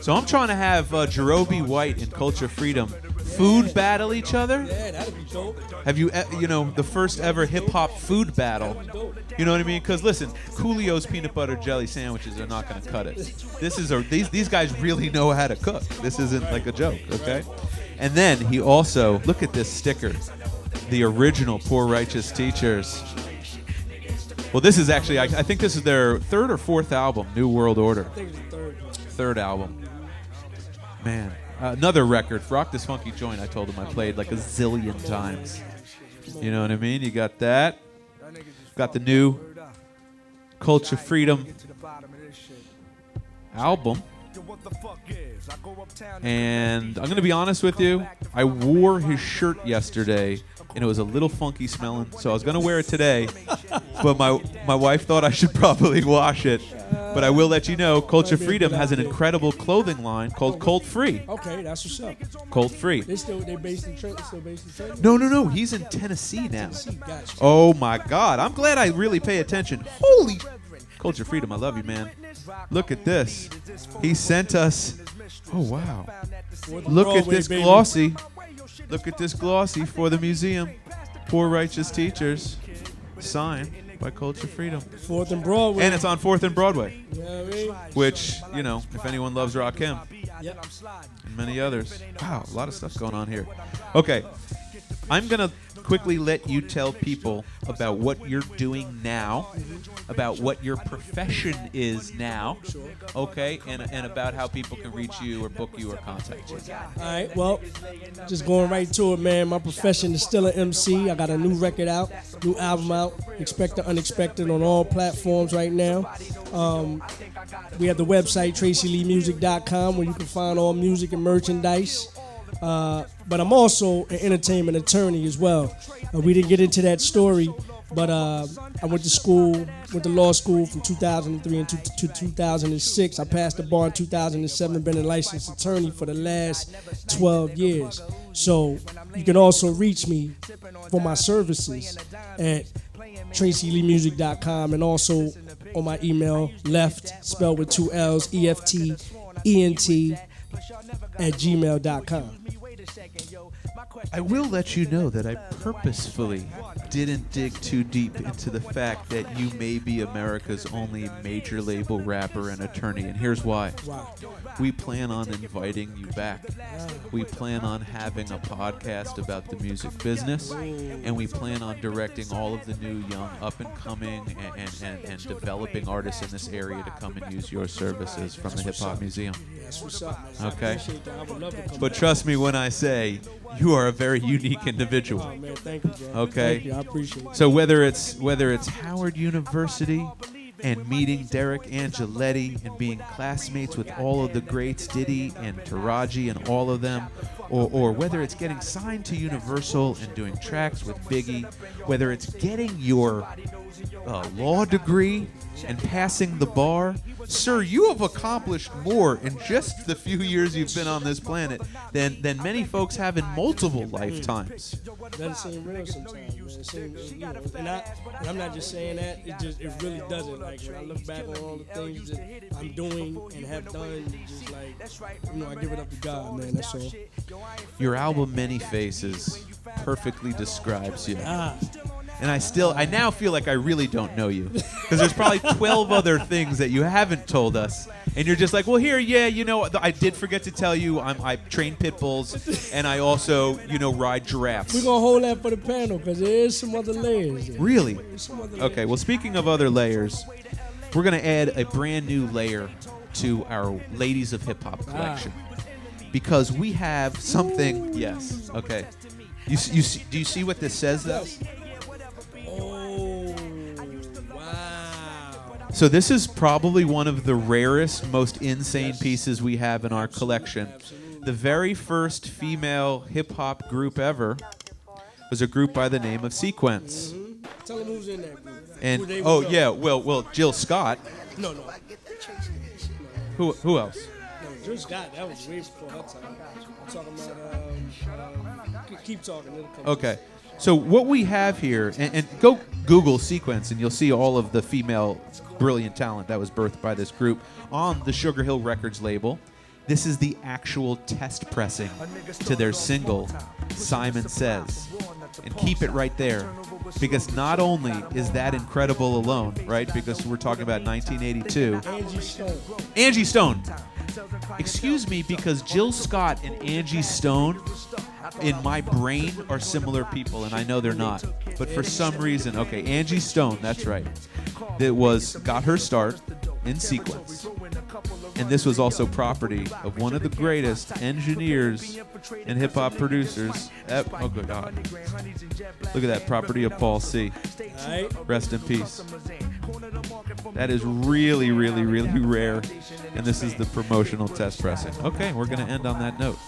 Speaker 6: So I'm trying to have Jerobi White and Culture Freedom food battle each other.
Speaker 9: Yeah, that'd be dope.
Speaker 6: Have you, the first ever hip hop food battle? You know what I mean? Because listen, Coolio's peanut butter jelly sandwiches are not going to cut it. These guys really know how to cook. This isn't like a joke, okay? And then he also, look at this sticker, the original Poor Righteous Teachers. Well, this is actually, I think this is their third or fourth album, New World Order.
Speaker 9: I think it's the third.
Speaker 6: Third album. Man. Another record, Rock This Funky Joint, I told him I played like a zillion times. You know what I mean? You got that. Got the new Culture Freedom album. And I'm going to be honest with you, I wore his shirt yesterday, and it was a little funky smelling, so I was going to wear it today, but my wife thought I should probably wash it. But I will let you know, Culture Freedom has an incredible clothing line called Cold Free.
Speaker 9: Okay, that's what's up.
Speaker 6: Cold Free.
Speaker 9: They based in Trenton. Still based in Trenton?
Speaker 6: No. He's in Tennessee now.
Speaker 9: Gotcha.
Speaker 6: Oh my God! I'm glad I really pay attention. Holy Culture Freedom, I love you, man. Look at this. He sent us. Oh wow! Look at this glossy. Look at this glossy for the museum. Poor Righteous Teachers. Signed by Culture Freedom.
Speaker 9: 4th and Broadway.
Speaker 6: And it's on 4th and Broadway.
Speaker 9: You know what I mean?
Speaker 6: Which, if anyone loves Rakim.
Speaker 9: Yep.
Speaker 6: And many others. Wow, a lot of stuff going on here. Okay. I'm going to quickly let you tell people about what you're doing now, about what your profession is now, okay, and about how people can reach you or book you or contact you.
Speaker 9: All right, well, just going right to it, man. My profession is still an MC. I got a new record out, new album out, Expect the Unexpected on all platforms right now. We have the website, TraceyLeeMusic.com, where you can find all music and merchandise. But I'm also an entertainment attorney as well. We didn't get into that story, but I went to law school from 2003 to 2006. I passed the bar in 2007, been a licensed attorney for the last 12 years. So you can also reach me for my services at TraceyLeeMusic.com and also on my email, left, spelled with 2 L's, EFTENT, at gmail.com.
Speaker 6: I will let you know that I purposefully didn't dig too deep into the fact that you may be America's only major label rapper and attorney, and here's why. We plan on inviting you back. We plan on having a podcast about the music business, and we plan on directing all of the new, young, up-and-coming and developing artists in this area to come and use your services from the Hip Hop Museum. Okay? But trust me when I say you are a very unique individual.
Speaker 9: Oh, man, thank you, bro.
Speaker 6: Okay?
Speaker 9: Thank you. I appreciate it.
Speaker 6: So whether it's Howard University and meeting Derek Angeletti and being classmates with all of the greats, Diddy and Taraji and all of them, or whether it's getting signed to Universal and doing tracks with Biggie, whether it's getting your law degree and passing the bar, sir, you have accomplished more in just the few years you've been on this planet than many folks have in multiple lifetimes.
Speaker 9: Doesn't seem real sometimes, man. It seems, and I'm not just saying that. It really doesn't. Like when I look back on all the things that I'm doing and have done, just like I give it up to God, man. That's all.
Speaker 6: Your album Many Faces perfectly describes you. And I now feel like I really don't know you. Because there's probably 12 other things that you haven't told us. And you're just like, well, here, I did forget to tell you I train pit bulls, and I also, ride giraffes.
Speaker 9: We're going to hold that for the panel, because there is some other layers there.
Speaker 6: Really? Okay, well, speaking of other layers, we're going to add a brand new layer to our Ladies of Hip Hop collection. Because we have something, yes, okay. Do you see what this says, though?
Speaker 9: Oh, wow.
Speaker 6: So this is probably one of the rarest, most insane pieces we have in our collection. The very first female hip-hop group ever was a group by the name of Sequence.
Speaker 9: Mm-hmm. Tell them who's in that group.
Speaker 6: And well, Jill Scott.
Speaker 9: No.
Speaker 6: Who else?
Speaker 9: No, Jill Scott. That was way before her time. I'm talking about. Keep talking.
Speaker 6: Okay. So what we have here, and go Google Sequence, and you'll see all of the female brilliant talent that was birthed by this group on the Sugar Hill Records label. This is the actual test pressing to their single, Simon Says. And keep it right there, because not only is that incredible alone, right, because we're talking about 1982. Angie Stone. Excuse me, because Jill Scott and Angie Stone in my brain are similar people, and I know they're not. But for some reason, okay, Angie Stone, that's right. Got her start in Sequence. And this was also property of one of the greatest engineers and hip-hop producers. Oh, good God. Look at that, property of Paul C. Rest in peace. That is really, really, really rare. And this is the promotional test pressing. Okay, we're going to end on that note.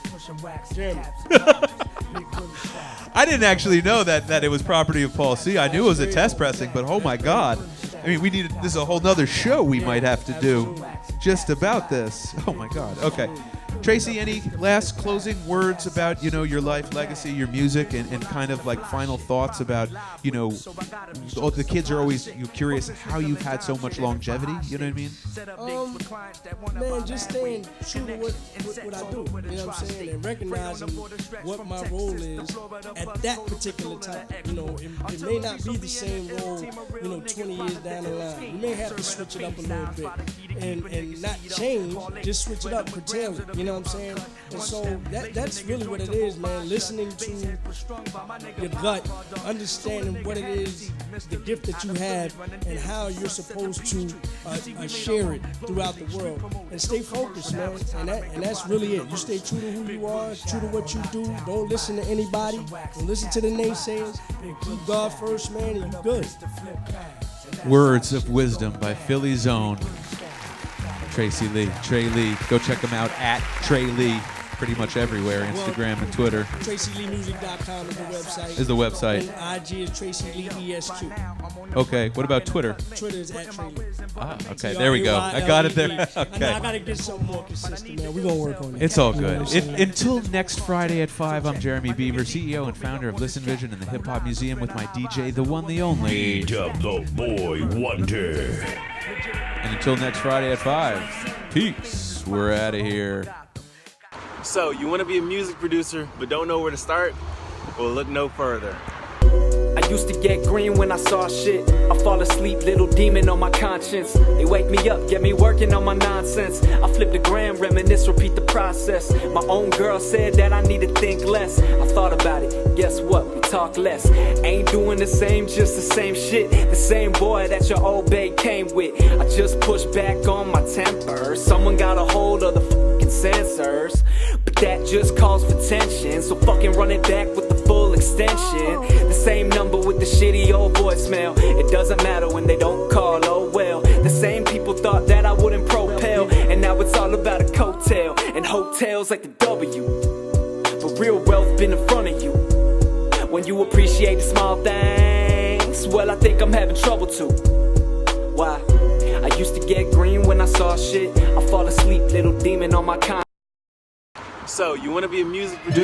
Speaker 6: I didn't actually know that it was property of Paul C. I knew it was a test pressing, but oh my God. I mean, this is a whole nother show we might have to do just about this. Oh my God. Okay. Tracey, any last closing words about, your life, legacy, your music, and kind of like final thoughts about, the kids are always curious how you've had so much longevity, you know what I mean?
Speaker 9: Man, just staying true to what I do, you know what I'm saying? And recognizing what my role is at that particular time. It may not be the same role, 20 years down the line. You may have to switch it up a little bit. and not change, just switch it up, curtail it. You know what I'm saying? And so that's really what it is, man. Listening to your gut, understanding what it is, the gift that you have, and how you're supposed to share it throughout the world. And stay focused, man. And that's really it. You stay true to who you are, true to what you do. Don't listen to anybody. Don't listen to the naysayers. And keep God first, man, and you good.
Speaker 6: Words of Wisdom by Philly's own Tracey Lee. Trey Lee. Go check him out at Trey Lee. Pretty much everywhere, Instagram and Twitter.
Speaker 9: TraceyLeeMusic.com is the website.
Speaker 6: Is the website.
Speaker 9: And IG is Tracey Lee ESQ.
Speaker 6: Okay, what about Twitter?
Speaker 9: Twitter is at Trey Lee.
Speaker 6: Ah, okay, there we go. I got it there. Okay.
Speaker 9: I gotta get something more consistent, man. We're gonna work on it.
Speaker 6: It's all good. Until next Friday at 5, I'm Jeremy Beaver, CEO and founder of Listen Vision and the Hip Hop Museum with my DJ, the one, the only.
Speaker 7: Dub the Boy Wonder.
Speaker 6: And until next Friday at 5, peace. We're out of here.
Speaker 12: So, you want to be a music producer but don't know where to start? Well, look no further.
Speaker 13: I used to get green when I saw shit. I fall asleep, little demon on my conscience. They wake me up, get me working on my nonsense. I flip the gram, reminisce, repeat the process. My own girl said that I need to think less. I thought about it, guess what? We talk less. Ain't doing the same, just the same shit. The same boy that your old babe came with. I just pushed back on my temper. Someone got a hold of the fucking sensors. But that just calls for tension. So fucking run it back with the full extension. The same number with the shitty old voicemail. It doesn't matter when they don't call, oh well. The same people thought that I wouldn't propel. And now it's all about a coattail. And hotels like the W. But real wealth been in front of you. When you appreciate the small things, well, I think I'm having trouble too. Why? I used to get green when I saw shit. I fall asleep, little demon on my conscience.
Speaker 12: So, you want to be a music producer?